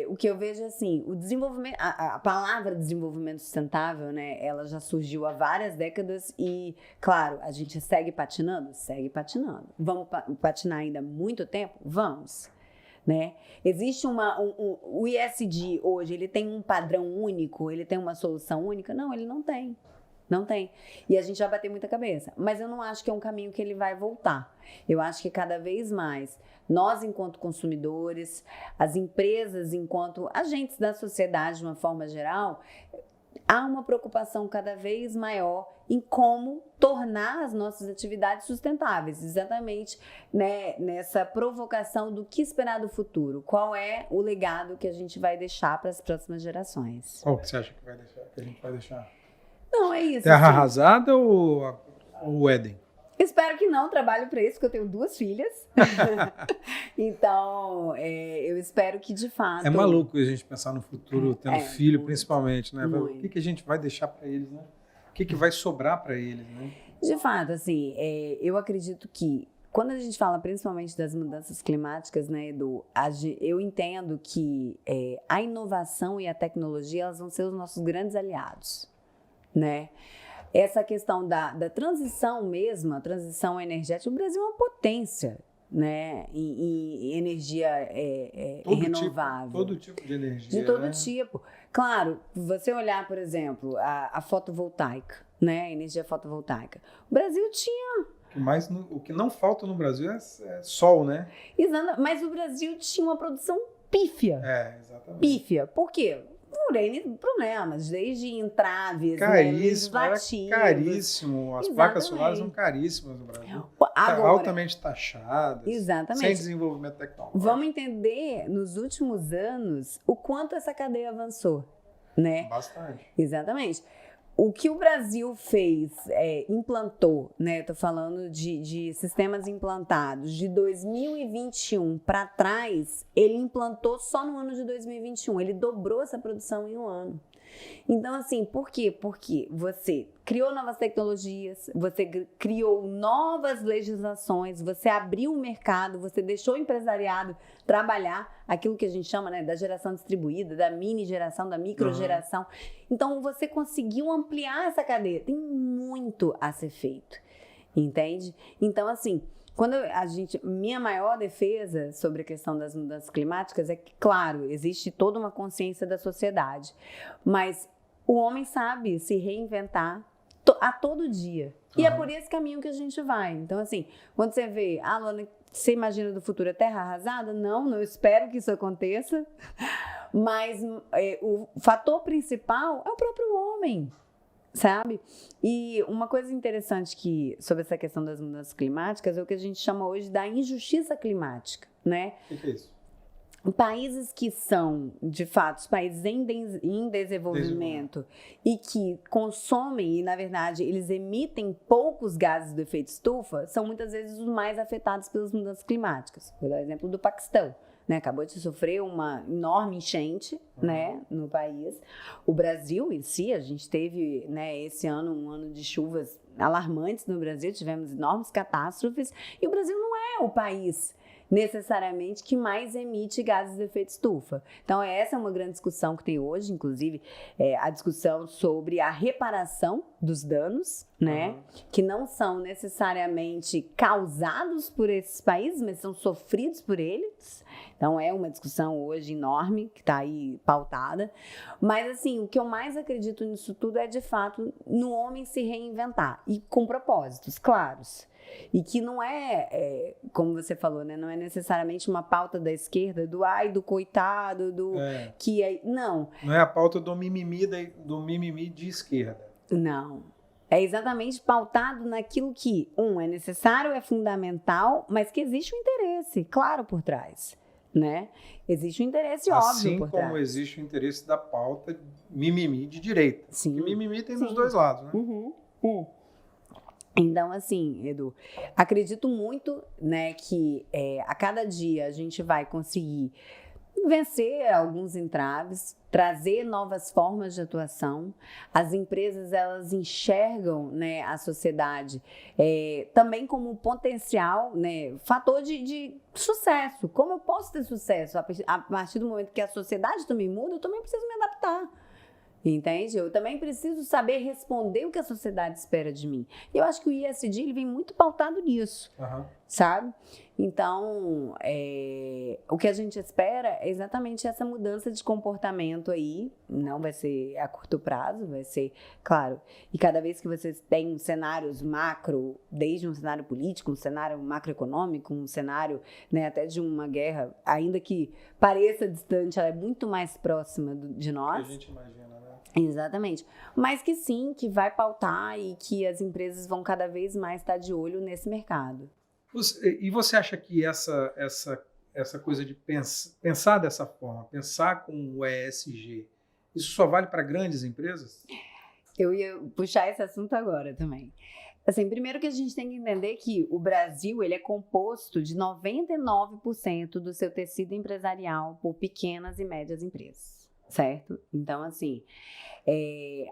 O que eu vejo assim, o desenvolvimento, a palavra desenvolvimento sustentável, né, ela já surgiu há várias décadas e, claro, a gente segue patinando? Segue patinando. Vamos patinar ainda muito tempo? Vamos. Né? Existe o ESG hoje, ele tem um padrão único, ele tem uma solução única? Não, ele não tem. Não tem. E a gente vai bater muita cabeça. Mas eu não acho que é um caminho que ele vai voltar. Eu acho que cada vez mais, nós enquanto consumidores, as empresas enquanto agentes da sociedade de uma forma geral, há uma preocupação cada vez maior em como tornar as nossas atividades sustentáveis. Exatamente, né, nessa provocação do que esperar do futuro. Qual é o legado que a gente vai deixar para as próximas gerações? Qual que você acha que a gente vai deixar? Não, é isso. Terra arrasada ou o Éden? Espero que não, trabalho para isso, porque eu tenho 2 filhas. Então, eu espero que de fato... É maluco a gente pensar no futuro tendo filho, muito, principalmente, né? Muito. O que a gente vai deixar para eles, né? O que vai sobrar para eles, né? De fato, assim, eu acredito que quando a gente fala principalmente das mudanças climáticas, né, Edu, eu entendo que a inovação e a tecnologia, elas vão ser os nossos grandes aliados. Né? Essa questão da transição mesmo, a transição energética, o Brasil é uma potência, né, em energia renovável. Todo tipo de energia. De todo né? tipo. Claro, você olhar, por exemplo, a fotovoltaica, né, a energia fotovoltaica. O Brasil tinha... O que não falta no Brasil é sol, né? Exato, mas o Brasil tinha uma produção pífia. Exatamente. Pífia. Por quê? Por N problemas, desde entraves, caríssimo, caríssimo. As placas solares são caríssimas no Brasil. Agora, altamente taxadas. Exatamente. Sem desenvolvimento tecnológico. Vamos entender, nos últimos anos, o quanto essa cadeia avançou, né? Bastante. Exatamente. O que o Brasil fez, implantou, né? Estou falando de sistemas implantados de 2021 para trás, ele implantou só no ano de 2021. Ele dobrou essa produção em um ano. Então, assim, por quê? Porque você criou novas tecnologias, você criou novas legislações, você abriu o mercado, você deixou o empresariado trabalhar aquilo que a gente chama, né, da geração distribuída, da mini geração, da micro geração. Então, você conseguiu ampliar essa cadeia. Tem muito a ser feito, entende? Então, assim, minha maior defesa sobre a questão das mudanças climáticas é que, claro, existe toda uma consciência da sociedade, mas o homem sabe se reinventar a todo dia. E é por esse caminho que a gente vai. Então, assim, quando você vê, Luana, você imagina do futuro a terra arrasada? Não espero que isso aconteça, mas o fator principal é o próprio homem. Sabe? E uma coisa interessante sobre essa questão das mudanças climáticas é o que a gente chama hoje da injustiça climática, né? O que é isso? Países que são, de fato, os países em desenvolvimento e que consomem, e na verdade eles emitem poucos gases do efeito estufa, são muitas vezes os mais afetados pelas mudanças climáticas. Vou dar o exemplo do Paquistão. Né, acabou de sofrer uma enorme enchente, né, no país. O Brasil em si, a gente teve, né, esse ano um ano de chuvas alarmantes no Brasil, tivemos enormes catástrofes, e o Brasil não é o país necessariamente que mais emite gases de efeito estufa. Então, essa é uma grande discussão que tem hoje, inclusive, a discussão sobre a reparação dos danos, né? Que não são necessariamente causados por esses países, mas são sofridos por eles. Então, é uma discussão hoje enorme, que está aí pautada. Mas, assim, o que eu mais acredito nisso tudo é, de fato, no homem se reinventar. E com propósitos claros. E que não como você falou, né? Não é necessariamente uma pauta da esquerda, do coitado, não. Não é a pauta do mimimi de esquerda. Não. É exatamente pautado naquilo que, é necessário, é fundamental, mas que existe um interesse, claro, por trás. Né? Existe um interesse óbvio por trás. Assim como existe o interesse da pauta mimimi de direita. Sim. Porque mimimi tem dos dois lados, né? Então, assim, Edu, acredito muito, né, que a cada dia a gente vai conseguir vencer alguns entraves, trazer novas formas de atuação. As empresas, elas enxergam, né, a sociedade também como um potencial, né, fator de sucesso. Como eu posso ter sucesso? A partir do momento que a sociedade também muda, eu também preciso me adaptar. Entende? Eu também preciso saber responder o que a sociedade espera de mim. E eu acho que o ISD ele vem muito pautado nisso, sabe? Então, o que a gente espera é exatamente essa mudança de comportamento aí. Não vai ser a curto prazo, vai ser, claro. E cada vez que vocês têm cenários macro, desde um cenário político, um cenário macroeconômico, um cenário, né, até de uma guerra, ainda que pareça distante, ela é muito mais próxima de nós. Que a gente imagina, né? Exatamente. Mas que sim, que vai pautar e que as empresas vão cada vez mais estar de olho nesse mercado. E você acha que essa coisa de pensar dessa forma, pensar com o ESG, isso só vale para grandes empresas? Eu ia puxar esse assunto agora também. Assim, primeiro que a gente tem que entender que o Brasil ele é composto de 99% do seu tecido empresarial por pequenas e médias empresas. Certo? Então, assim,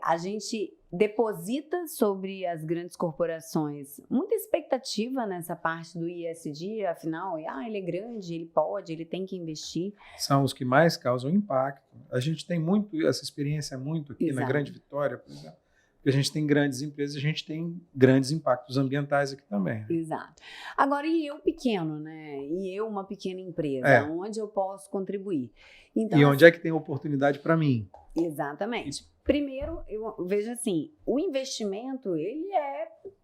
a gente deposita sobre as grandes corporações muita expectativa nessa parte do ISD, afinal, ele é grande, ele pode, ele tem que investir. São os que mais causam impacto. A gente tem muito essa experiência muito aqui na Grande Vitória, por exemplo. Porque a gente tem grandes empresas, a gente tem grandes impactos ambientais aqui também. Exato. Agora, e eu pequeno, né? E eu, uma pequena empresa, onde eu posso contribuir? Então, e onde é que tem oportunidade para mim? Exatamente. Primeiro, eu vejo assim, o investimento, ele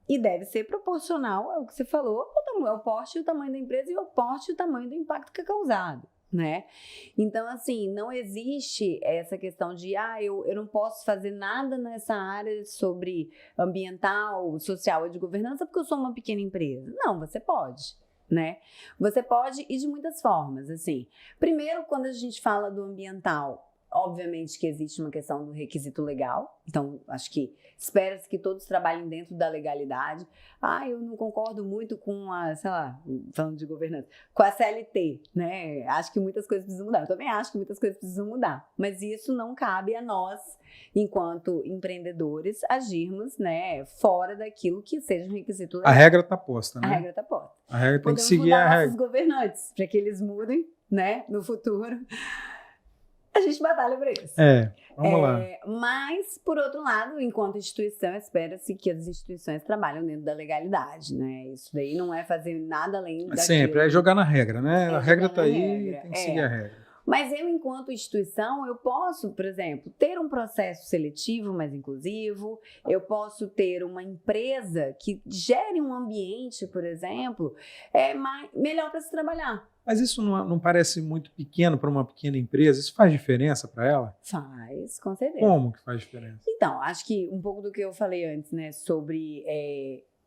e deve ser proporcional ao que você falou, ao porte e o tamanho da empresa e ao porte e o tamanho do impacto que é causado. Né? Então, assim, não existe essa questão de eu não posso fazer nada nessa área sobre ambiental, social e de governança porque eu sou uma pequena empresa. Não, você pode, né? Você pode e de muitas formas, assim. Primeiro, quando a gente fala do ambiental, obviamente que existe uma questão do requisito legal, então acho que espera-se que todos trabalhem dentro da legalidade. Eu não concordo muito com falando de governança, com a CLT, né? Acho que muitas coisas precisam mudar. Eu também acho que muitas coisas precisam mudar, mas isso não cabe a nós, enquanto empreendedores, agirmos, né, fora daquilo que seja um requisito legal. A regra está posta, né? A regra está posta. A regra tem que Podemos seguir a regra. nossos governantes, para que eles mudem, né, no futuro. A gente batalha por isso. Vamos lá. Mas, por outro lado, enquanto instituição, espera-se que as instituições trabalhem dentro da legalidade, né? Isso daí não é fazer nada além daquilo. Sempre, é jogar na regra, né? A regra está aí, tem que seguir a regra. Mas eu, enquanto instituição, eu posso, por exemplo, ter um processo seletivo mais inclusivo, eu posso ter uma empresa que gere um ambiente, por exemplo, melhor para se trabalhar. Mas isso não parece muito pequeno para uma pequena empresa? Isso faz diferença para ela? Faz, com certeza. Como que faz diferença? Então, acho que um pouco do que eu falei antes, né, sobre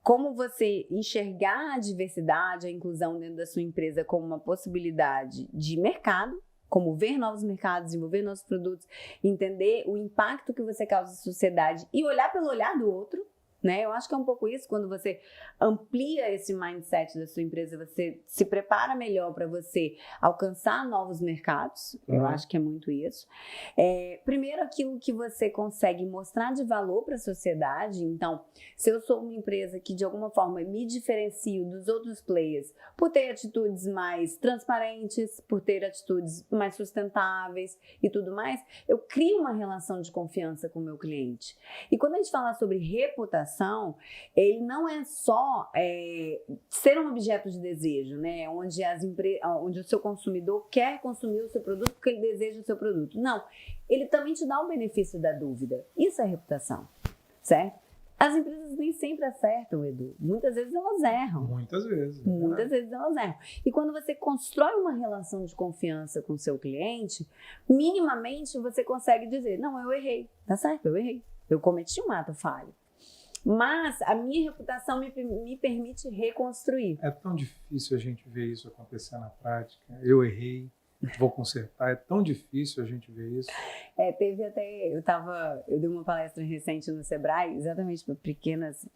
como você enxergar a diversidade, a inclusão dentro da sua empresa como uma possibilidade de mercado, como ver novos mercados, desenvolver novos produtos, entender o impacto que você causa na sociedade e olhar pelo olhar do outro, né? Eu acho que é um pouco isso, quando você amplia esse mindset da sua empresa, você se prepara melhor para você alcançar novos mercados, eu acho que é muito isso. Primeiro, aquilo que você consegue mostrar de valor para a sociedade. Então, se eu sou uma empresa que de alguma forma me diferencio dos outros players por ter atitudes mais transparentes, por ter atitudes mais sustentáveis e tudo mais, eu crio uma relação de confiança com o meu cliente. E quando a gente fala sobre reputação, ele não é só ser um objeto de desejo, né? Onde o seu consumidor quer consumir o seu produto porque ele deseja o seu produto. Não, ele também te dá o benefício da dúvida. Isso é reputação, certo? As empresas nem sempre acertam, Edu. Muitas vezes elas erram. Muitas vezes. Muitas vezes elas erram. E quando você constrói uma relação de confiança com o seu cliente, minimamente você consegue dizer, não, eu errei, tá certo, eu errei. Eu cometi um ato falho. Mas a minha reputação me permite reconstruir. É tão difícil a gente ver isso acontecer na prática. Eu errei, vou consertar. É tão difícil a gente ver isso. Teve até... Eu dei uma palestra recente no Sebrae, exatamente para pequenas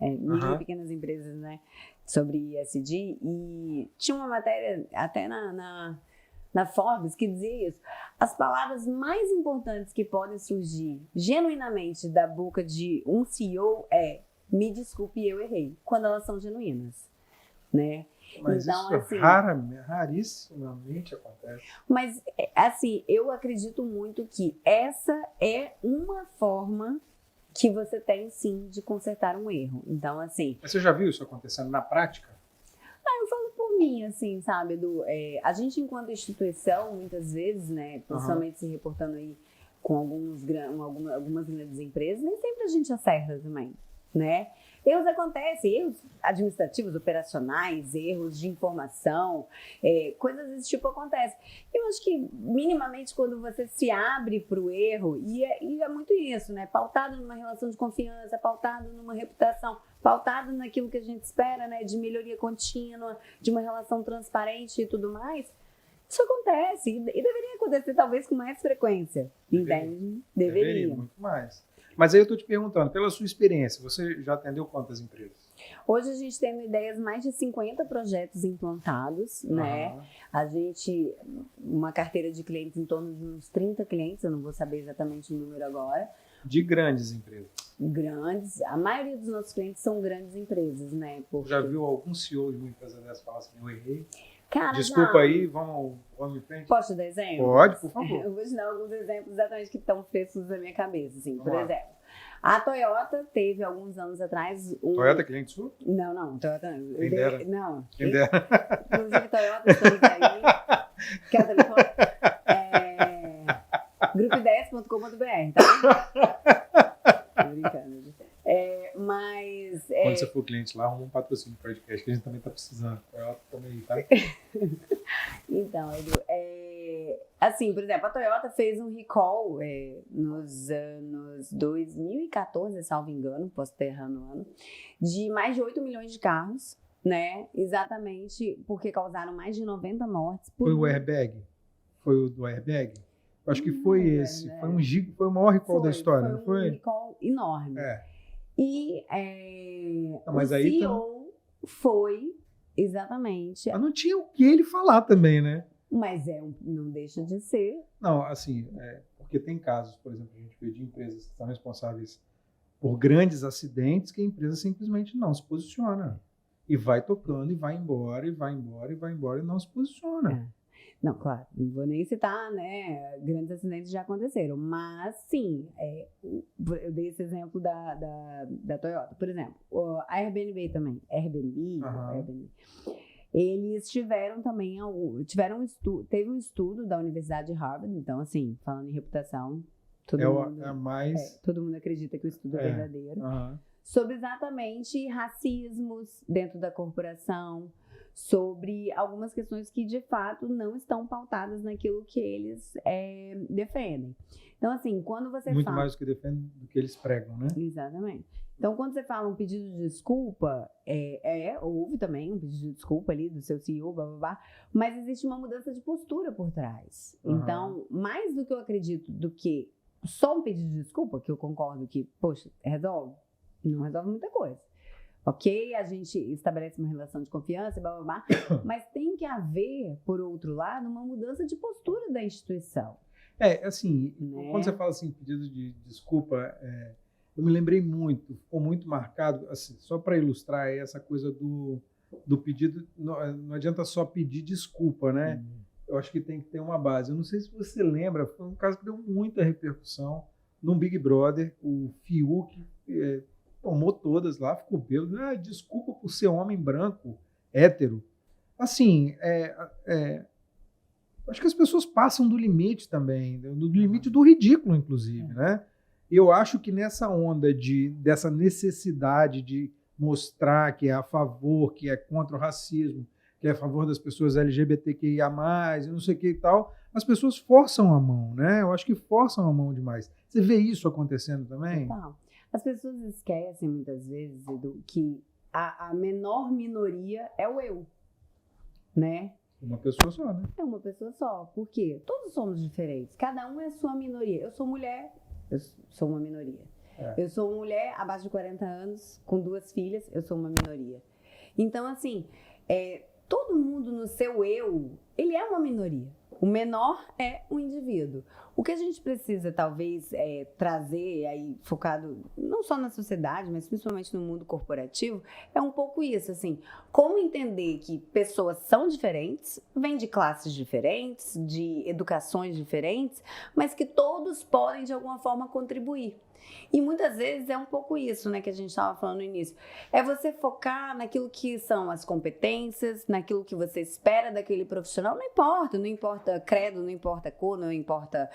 empresas, né? Sobre ESG. E tinha uma matéria até na Forbes que dizia isso. As palavras mais importantes que podem surgir genuinamente da boca de um CEO me desculpe, eu errei, quando elas são genuínas, né? Mas então, isso assim, rarissimamente acontece. Mas, assim, eu acredito muito que essa é uma forma que você tem, sim, de consertar um erro. Então, assim... Mas você já viu isso acontecendo na prática? Eu falo por mim, assim, sabe, Edu? A gente, enquanto instituição, muitas vezes, né, principalmente se reportando aí com algumas grandes empresas, nem sempre a gente acerta também, né? Erros acontecem, erros administrativos, operacionais, erros de informação, coisas desse tipo acontecem. Eu acho que, minimamente, quando você se abre para o erro, e é muito isso, né? Pautado numa relação de confiança, pautado numa reputação, pautado naquilo que a gente espera, né? De melhoria contínua, de uma relação transparente e tudo mais, isso acontece. E deveria acontecer, talvez, com mais frequência. Entende? Deveria. Muito mais. Mas aí eu estou te perguntando, pela sua experiência, você já atendeu quantas empresas? Hoje a gente tem ideias, mais de 50 projetos implantados, né? A gente, uma carteira de clientes em torno de uns 30 clientes, eu não vou saber exatamente o número agora. De grandes empresas? Grandes, a maioria dos nossos clientes são grandes empresas, né? Porque... Já viu algum CEO de uma empresa dessa falar assim, eu errei? Cara, desculpa aí, vamos em frente? Posso te dar exemplo? Pode, por favor. Eu vou te dar alguns exemplos exatamente que estão frescos na minha cabeça. Assim. Por exemplo, a Toyota teve alguns anos atrás... Toyota é cliente sua? Não, Toyota não. Quem dera. Não. Quem dera. Inclusive, Toyota, estamos aí. Quer o telefone? Grupo10.com.br, tá? Tô brincando. Mas... Quando você for cliente lá, arruma um patrocínio do podcast, que a gente também tá precisando. Toyota também, tá? Então, Edu, assim, por exemplo, a Toyota fez um recall nos anos 2014, salvo engano, posso estar errando o ano, de mais de 8 milhões de carros, né? Exatamente porque causaram mais de 90 mortes. Foi o airbag? Foi o do airbag? Eu acho que foi esse. Foi o maior recall da história, não foi? Foi um recall enorme. E mas o aí CEO foi exatamente... Mas não tinha o que ele falar também, né? Mas não deixa de ser. Não, assim, porque tem casos, por exemplo, a gente vê de empresas que são responsáveis por grandes acidentes que a empresa simplesmente não se posiciona. E vai tocando, e vai embora, e vai embora, e vai embora, e não se posiciona. Não, claro, não vou nem citar, né? Grandes acidentes já aconteceram, mas sim, eu dei esse exemplo da Toyota. Por exemplo, a Airbnb também, Airbnb, eles tiveram também teve um estudo da Universidade de Harvard, então assim, falando em reputação, todo mundo acredita que o estudo é verdadeiro, sobre exatamente racismos dentro da corporação, sobre algumas questões que, de fato, não estão pautadas naquilo que eles defendem. Então, assim, quando você Muito mais do que defendem do que eles pregam, né? Exatamente. Então, quando você fala um pedido de desculpa, houve também um pedido de desculpa ali do seu CEO, blá, blá, blá, mas existe uma mudança de postura por trás. Então, mais do que eu acredito do que só um pedido de desculpa, que eu concordo que, poxa, resolve, Não resolve muita coisa. Ok, a gente estabelece uma relação de confiança, blá, blá, blá, mas tem que haver, por outro lado, uma mudança de postura da instituição. Assim, quando você fala assim, pedido de desculpa, eu me lembrei muito, ficou muito marcado, assim, só para ilustrar essa coisa do pedido, não adianta só pedir desculpa, né? Eu acho que tem que ter uma base. Eu não sei se você lembra, foi um caso que deu muita repercussão no Big Brother, o Fiuk tomou todas lá, ficou bêbado. Desculpa por ser homem branco, hétero. Assim, acho que as pessoas passam do limite também, do limite do ridículo, inclusive, né? Eu acho que nessa onda dessa necessidade de mostrar que é a favor, que é contra o racismo, que é a favor das pessoas LGBTQIA+, e não sei o que e tal, as pessoas forçam a mão, né? Eu acho que forçam a mão demais. Você vê isso acontecendo também? Total. As pessoas esquecem muitas vezes, Edu, que a menor minoria é o eu, né? Uma pessoa só, né? É uma pessoa só. Por quê? Todos somos diferentes. Cada um é a sua minoria. Eu sou mulher, eu sou uma minoria. Eu sou mulher abaixo de 40 anos, com 2 filhas, eu sou uma minoria. Então, assim, todo mundo no seu eu, ele é uma minoria. O menor é o indivíduo. O que a gente precisa, talvez, trazer, aí, focado não só na sociedade, mas principalmente no mundo corporativo, é um pouco isso, assim, como entender que pessoas são diferentes, vêm de classes diferentes, de educações diferentes, mas que todos podem, de alguma forma, contribuir. E muitas vezes é um pouco isso, né, que a gente estava falando no início. É você focar naquilo que são as competências, naquilo que você espera daquele profissional. Não importa credo, não importa cor, não importa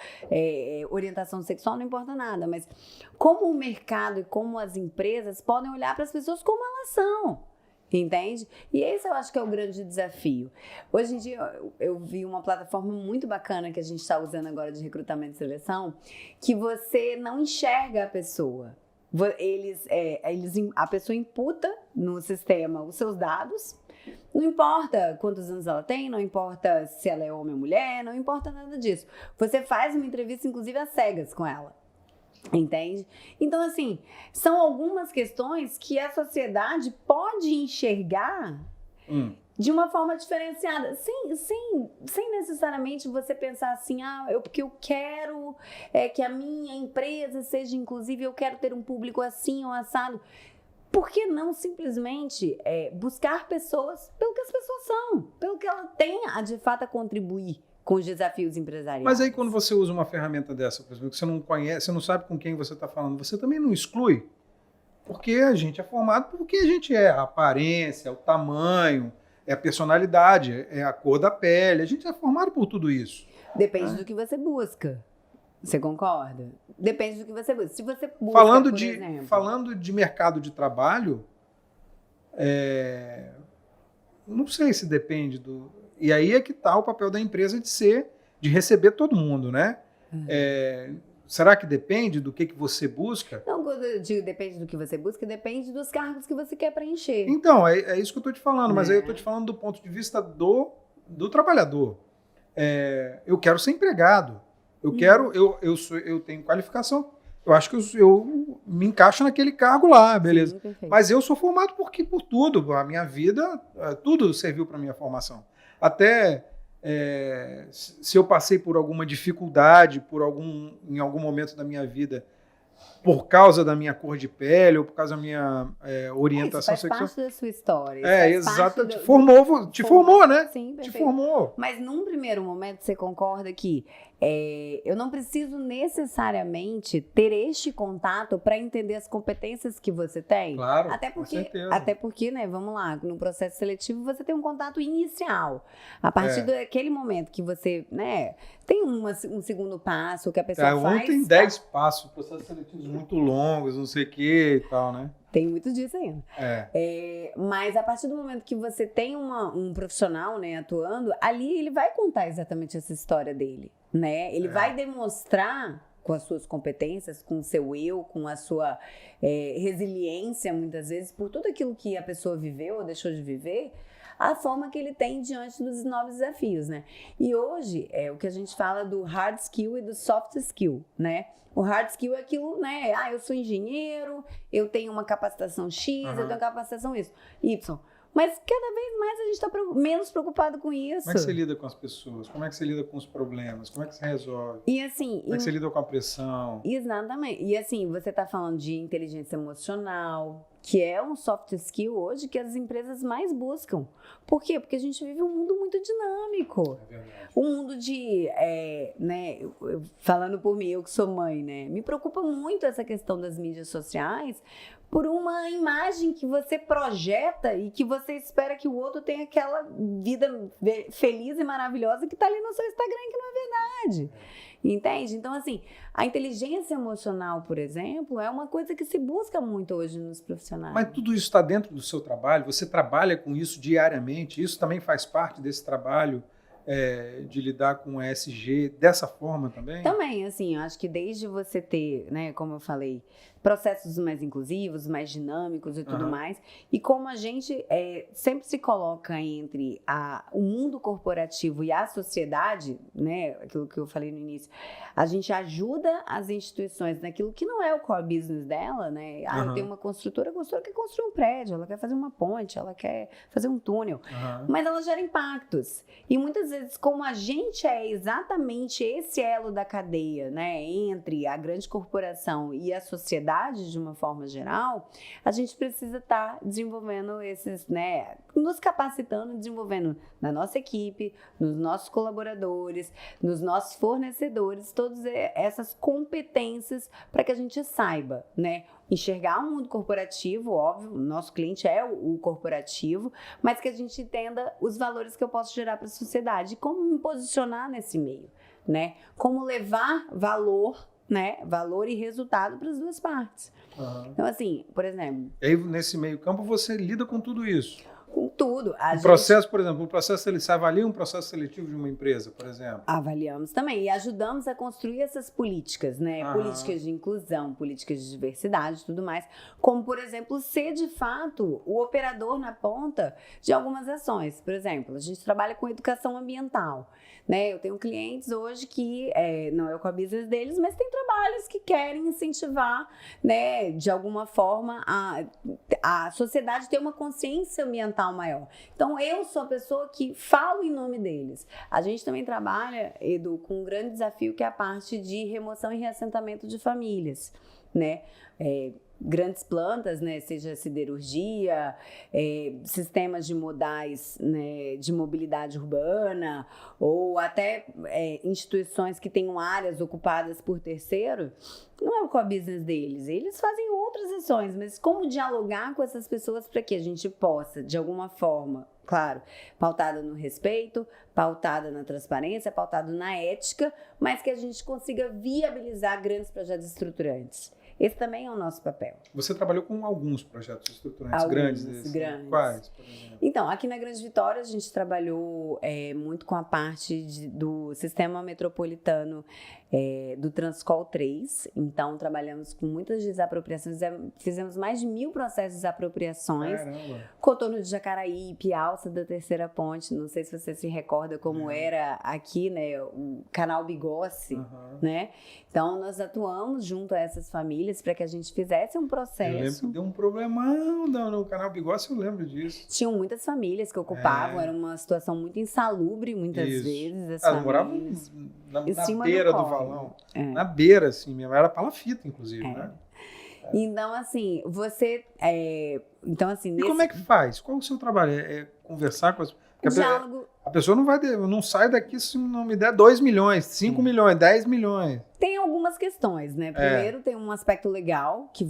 orientação sexual, não importa nada. Mas como o mercado e como as empresas podem olhar para as pessoas como elas são. Entende? E esse eu acho que é o grande desafio. Hoje em dia eu vi uma plataforma muito bacana que a gente está usando agora de recrutamento e seleção, que você não enxerga a pessoa. A pessoa imputa no sistema os seus dados, não importa quantos anos ela tem, não importa se ela é homem ou mulher, não importa nada disso. Você faz uma entrevista, inclusive às cegas com ela. Entende? Então, assim, são algumas questões que a sociedade pode enxergar de uma forma diferenciada, sem necessariamente você pensar assim, porque eu quero que a minha empresa seja inclusive, eu quero ter um público assim ou assado. Por que não simplesmente buscar pessoas pelo que as pessoas são, pelo que ela tem de fato a contribuir com os desafios empresariais? Mas aí quando você usa uma ferramenta dessa, por exemplo, que você não conhece, você não sabe com quem você está falando, você também não exclui? Porque a gente é formado porque a gente é. A aparência, o tamanho, a personalidade, a cor da pele. A gente é formado por tudo isso. Depende do que você busca. Você concorda? Depende do que você busca. Se você busca, falando de mercado de trabalho, não sei se depende do... E aí é que está o papel da empresa de receber todo mundo, né? Será que depende do que você busca? Não, quando eu digo depende do que você busca, depende dos cargos que você quer preencher. Então, é isso que eu estou te falando, mas aí eu estou te falando do ponto de vista do trabalhador. Eu quero ser empregado. Eu tenho qualificação. Eu acho que eu me encaixo naquele cargo lá, beleza. Sim, mas eu sou formado por tudo. A minha vida, tudo serviu para a minha formação. Até se eu passei por alguma dificuldade em algum momento da minha vida por causa da minha cor de pele ou por causa da minha orientação sexual. Faz parte da sua história. Exato. Te formou, né? Sim, perfeito. Te formou. Mas num primeiro momento você concorda que eu não preciso necessariamente ter este contato para entender as competências que você tem? Claro, com certeza. Até porque, né, vamos lá, no processo seletivo você tem um contato inicial. A partir daquele momento que você, né, tem um segundo passo que a pessoa faz... Tem 10 passos, processos seletivos muito longos, não sei o que e tal, né? Tem muito disso ainda. Mas a partir do momento que você tem um profissional, né, atuando, ali ele vai contar exatamente essa história dele, né? Ele vai demonstrar com as suas competências, com o seu eu, com a sua resiliência, muitas vezes, por tudo aquilo que a pessoa viveu ou deixou de viver, a forma que ele tem diante dos novos desafios, né? E hoje, o que a gente fala do hard skill e do soft skill, né? O hard skill é aquilo, né? Eu sou engenheiro, eu tenho uma capacitação X, eu tenho uma capacitação Y. Mas cada vez mais a gente está menos preocupado com isso. Como é que você lida com as pessoas? Como é que você lida com os problemas? Como é que você resolve? E assim, como é que você lida com a pressão? Exatamente. E assim, você está falando de inteligência emocional, que é um soft skill hoje que as empresas mais buscam. Por quê? Porque a gente vive um mundo muito dinâmico. É verdade. Um mundo de, né, falando por mim, eu que sou mãe, né, me preocupa muito essa questão das mídias sociais por uma imagem que você projeta e que você espera que o outro tenha aquela vida feliz e maravilhosa que está ali no seu Instagram, que não é verdade. Entende? Então, assim, a inteligência emocional, por exemplo, é uma coisa que se busca muito hoje nos profissionais. Mas tudo isso está dentro do seu trabalho? Você trabalha com isso diariamente? Isso também faz parte desse trabalho de lidar com o ESG dessa forma também? Também, assim, eu acho que desde você ter, né, como eu falei, processos mais inclusivos, mais dinâmicos e tudo mais, e como a gente sempre se coloca entre o mundo corporativo e a sociedade, né, aquilo que eu falei no início, a gente ajuda as instituições naquilo que não é o core business dela, né? Eu tenho uma construtora, a construtora quer construir um prédio, ela quer fazer uma ponte, ela quer fazer um túnel, mas ela gera impactos. E muitas vezes, como a gente é exatamente esse elo da cadeia, né, entre a grande corporação e a sociedade, de uma forma geral, a gente precisa estar desenvolvendo esses, né, nos capacitando, desenvolvendo na nossa equipe, nos nossos colaboradores, nos nossos fornecedores, todas essas competências para que a gente saiba, né, enxergar o mundo corporativo, óbvio, o nosso cliente é o corporativo, mas que a gente entenda os valores que eu posso gerar para a sociedade e como me posicionar nesse meio, né? Como levar valor, né? Valor e resultado para as duas partes. Então, assim, por exemplo... E aí, nesse meio campo, você lida com tudo isso? Com tudo. Processo, por exemplo, você avalia um processo seletivo de uma empresa, por exemplo? Avaliamos também e ajudamos a construir essas políticas, né? Políticas de inclusão, políticas de diversidade e tudo mais. Como, por exemplo, ser de fato o operador na ponta de algumas ações. Por exemplo, a gente trabalha com educação ambiental, né? Eu tenho clientes hoje que não é o core business deles, mas tem trabalhos que querem incentivar, né, de alguma forma a sociedade ter uma consciência ambiental maior. Então, eu sou a pessoa que falo em nome deles. A gente também trabalha, Edu, com um grande desafio que é a parte de remoção e reassentamento de famílias, né? Grandes plantas, né, seja siderurgia, sistemas de modais, né, de mobilidade urbana, ou até instituições que tenham áreas ocupadas por terceiro, não é o core business deles. Eles fazem outras ações, mas como dialogar com essas pessoas para que a gente possa, de alguma forma, claro, pautada no respeito, pautada na transparência, pautada na ética, mas que a gente consiga viabilizar grandes projetos estruturantes. Esse também é o nosso papel. Você trabalhou com alguns projetos estruturantes grandes desses? Grandes. Quais, por exemplo? Então, aqui na Grande Vitória, a gente trabalhou muito com a parte do sistema metropolitano do Transcol 3. Então, trabalhamos com muitas desapropriações. Fizemos mais de 1.000 processos de desapropriações. Caramba. Contorno de Jacaraípe, alça da Terceira Ponte. Não sei se você se recorda como era aqui, né, o canal Bigossi, né? Então, nós atuamos junto a essas famílias para que a gente fizesse um processo. Eu lembro que deu um problemão no canal Bigossi, eu lembro disso. Tinham muitas famílias que ocupavam, era uma situação muito insalubre, muitas vezes. Elas moravam na beira do valão. Na beira, assim mesmo. Era palafita, inclusive, né? Então, assim, você... Então, assim, e como é que faz? Qual é o seu trabalho? É conversar com as... Diálogo... A pessoa não sai daqui se não me der 2 milhões, 5 milhões, 10 milhões. Tem algumas questões, né? Primeiro, tem um aspecto legal, que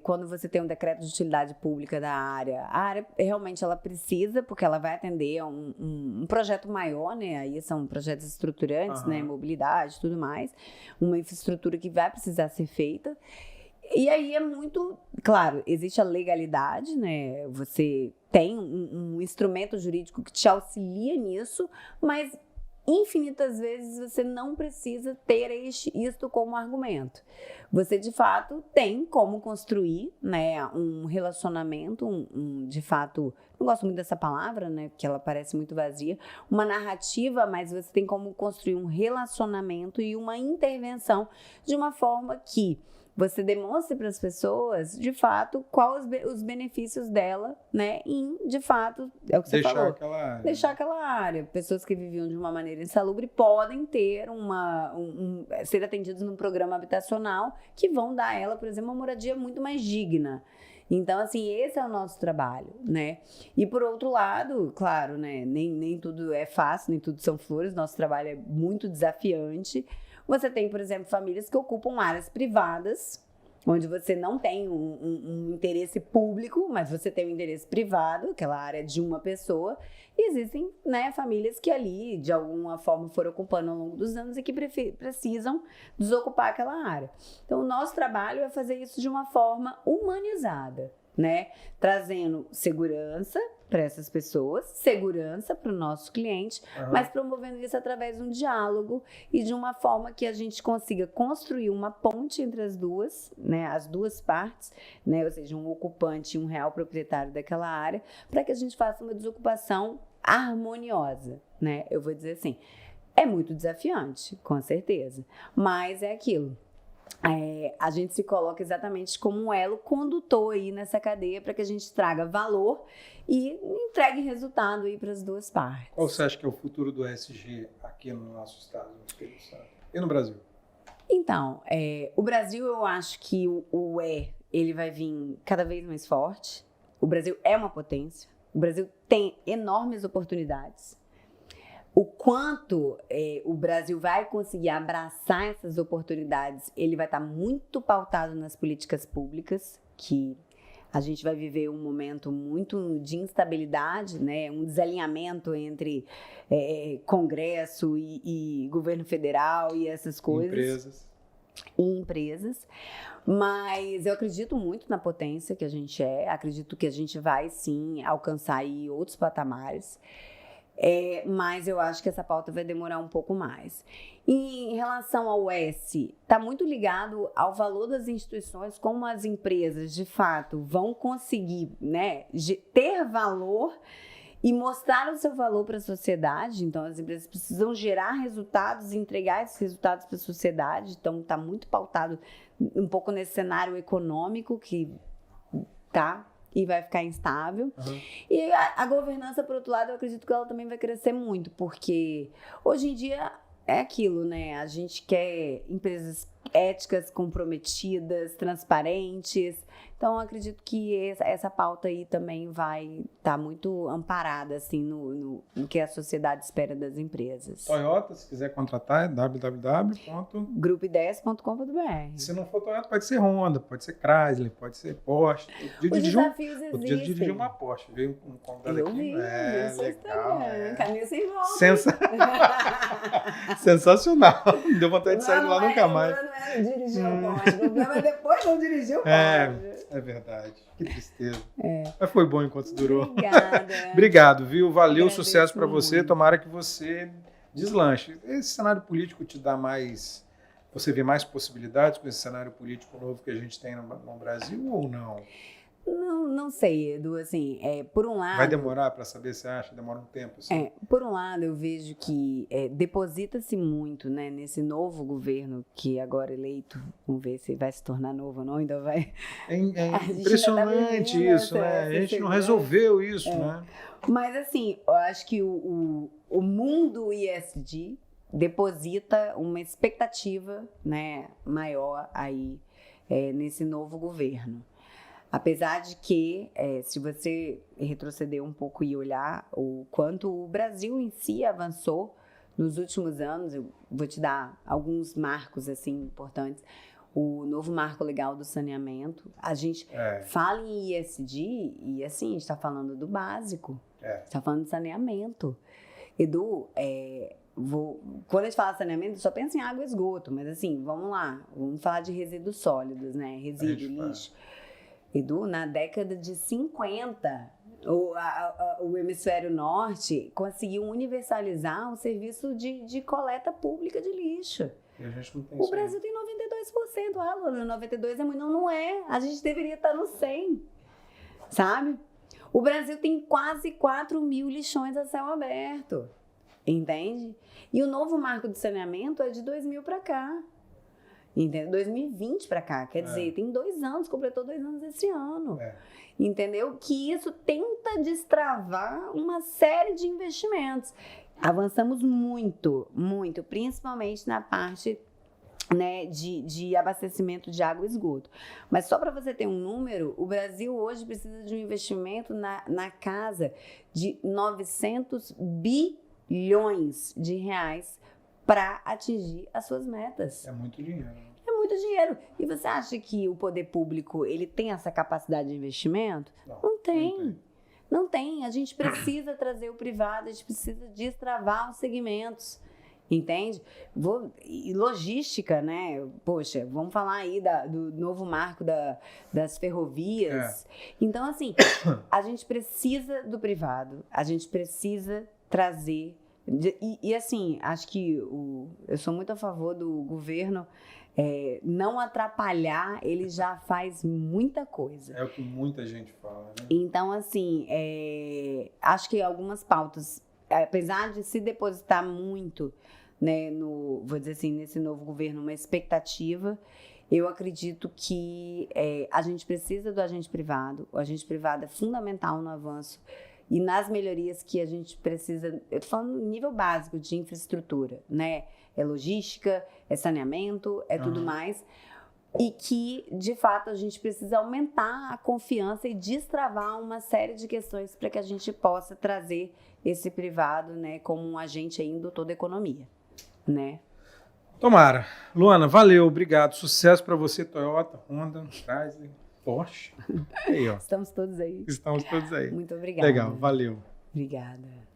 quando você tem um decreto de utilidade pública da área, a área realmente ela precisa, porque ela vai atender a um projeto maior, né? Aí são projetos estruturantes, né? Mobilidade, tudo mais. Uma infraestrutura que vai precisar ser feita. E aí é muito... Claro, existe a legalidade, né? Você tem um instrumento jurídico que te auxilia nisso, mas infinitas vezes você não precisa ter isto como argumento. Você, de fato, tem como construir, né, um relacionamento, de fato, não gosto muito dessa palavra, né, porque ela parece muito vazia, uma narrativa, mas você tem como construir um relacionamento e uma intervenção de uma forma que você demonstre para as pessoas, de fato, quais os benefícios dela, né? Em, de fato, é o que você falou. Deixar aquela área. Pessoas que viviam de uma maneira insalubre podem ter ser atendidos num programa habitacional que vão dar a ela, por exemplo, uma moradia muito mais digna. Então, assim, esse é o nosso trabalho, né? E por outro lado, claro, né? Nem tudo é fácil, nem tudo são flores. Nosso trabalho é muito desafiante. Você tem, por exemplo, famílias que ocupam áreas privadas, onde você não tem um interesse público, mas você tem um interesse privado, aquela área de uma pessoa. E existem, né, famílias que ali, de alguma forma, foram ocupando ao longo dos anos e que precisam desocupar aquela área. Então, o nosso trabalho é fazer isso de uma forma humanizada, né? Trazendo segurança para essas pessoas, segurança para o nosso cliente, mas promovendo isso através de um diálogo e de uma forma que a gente consiga construir uma ponte entre as duas, né, as duas partes, né, ou seja, um ocupante e um real proprietário daquela área, para que a gente faça uma desocupação harmoniosa, né? Eu vou dizer assim, é muito desafiante, com certeza, mas é aquilo. A gente se coloca exatamente como um elo condutor aí nessa cadeia para que a gente traga valor e entregue resultado aí para as duas partes. Qual você acha que é o futuro do ESG aqui no nosso estado, no Espírito Santo? E no Brasil? Então, o Brasil, eu acho que ele vai vir cada vez mais forte. O Brasil é uma potência. O Brasil tem enormes oportunidades. O quanto o Brasil vai conseguir abraçar essas oportunidades, ele vai estar muito pautado nas políticas públicas, que a gente vai viver um momento muito de instabilidade, né? Um desalinhamento entre Congresso e governo federal e essas coisas. Empresas. Mas eu acredito muito na potência que a gente acredito que a gente vai sim alcançar aí outros patamares. Mas eu acho que essa pauta vai demorar um pouco mais. E em relação ao está muito ligado ao valor das instituições, como as empresas, de fato, vão conseguir, né, ter valor e mostrar o seu valor para a sociedade. Então, as empresas precisam gerar resultados e entregar esses resultados para a sociedade. Então, está muito pautado um pouco nesse cenário econômico que e vai ficar instável. E a governança, por outro lado, eu acredito que ela também vai crescer muito, porque hoje em dia é aquilo, né? A gente quer empresas éticas, comprometidas, transparentes. Então, eu acredito que essa pauta aí também vai estar muito amparada, assim, no que a sociedade espera das empresas. Toyota, se quiser contratar, é www.grupo10.com.br. Se não for Toyota, pode ser Honda, pode ser Chrysler, pode ser Porsche. Os desafios existem. Outro dia eu dirigi uma Porsche, veio um convidado aqui. Vi legal. Caminho sem volta. Sensacional. Não deu vontade de sair de lá nunca mais. Não dirigiu o Porsche. O problema é depois não dirigiu o Porsche. É verdade. Que tristeza. Mas foi bom enquanto durou. Obrigada. Obrigado, viu? Valeu, Agradeço sucesso para você. muito. Tomara que você deslanche. Esse cenário político te dá mais... Você vê mais possibilidades com esse cenário político novo que a gente tem no Brasil ou não? Não sei, Edu, assim, por um lado... Vai demorar para saber, você acha? Demora um tempo, assim? Por um lado, eu vejo que deposita-se muito, né, nesse novo governo que agora eleito, vamos ver se vai se tornar novo ou não, ainda vai... É impressionante isso, né? A gente não resolveu isso, né? Mas, assim, eu acho que o mundo ESG deposita uma expectativa, né, maior aí nesse novo governo. Apesar de que, se você retroceder um pouco e olhar o quanto o Brasil em si avançou nos últimos anos, eu vou te dar alguns marcos assim, importantes. O novo marco legal do saneamento. A gente fala em ESG e assim, a gente está falando do básico. Está falando de saneamento. Edu, quando a gente fala de saneamento, só pensa em água e esgoto, mas assim, vamos lá, vamos falar de resíduos sólidos, né? Resíduo, lixo. Edu, na década de 50, o hemisfério norte conseguiu universalizar o serviço de coleta pública de lixo. E a gente não tem o Brasil tem 92%. Ah, Lula, 92 é muito. Não é. A gente deveria estar no 100%. Sabe? O Brasil tem quase 4 mil lixões a céu aberto. Entende? E o novo marco de saneamento é de 2000 para cá. Entendeu? 2020 para cá. Quer dizer, tem 2 anos, completou 2 anos esse ano. Entendeu? Que isso tenta destravar uma série de investimentos. Avançamos muito, muito, principalmente na parte, né, de abastecimento de água e esgoto. Mas só para você ter um número, o Brasil hoje precisa de um investimento na casa de 900 bilhões de reais para atingir as suas metas. É muito dinheiro. É muito dinheiro. E você acha que o poder público ele tem essa capacidade de investimento? Não tem. Não tem. A gente precisa trazer o privado, a gente precisa destravar os segmentos. Entende? E logística, né? Poxa, vamos falar aí do novo marco das ferrovias. Então, assim, a gente precisa do privado, a gente precisa trazer. E assim, acho que eu sou muito a favor do governo não atrapalhar, ele já faz muita coisa. É o que muita gente fala, né? Então, assim, acho que algumas pautas, apesar de se depositar muito, né, vou dizer assim, nesse novo governo, uma expectativa, eu acredito que a gente precisa do agente privado. O agente privado é fundamental no avanço e nas melhorias que a gente precisa. Eu estou falando no nível básico de infraestrutura, né? É logística, é saneamento, é tudo mais. E que, de fato, a gente precisa aumentar a confiança e destravar uma série de questões para que a gente possa trazer esse privado, né, como um agente aí indutor da economia, né? Tomara. Luana, valeu, obrigado. Sucesso para você, Toyota, Honda, Chrysler, Porsche. Aí, ó. Estamos todos aí. Estamos todos aí. Muito obrigada. Legal, valeu. Obrigada.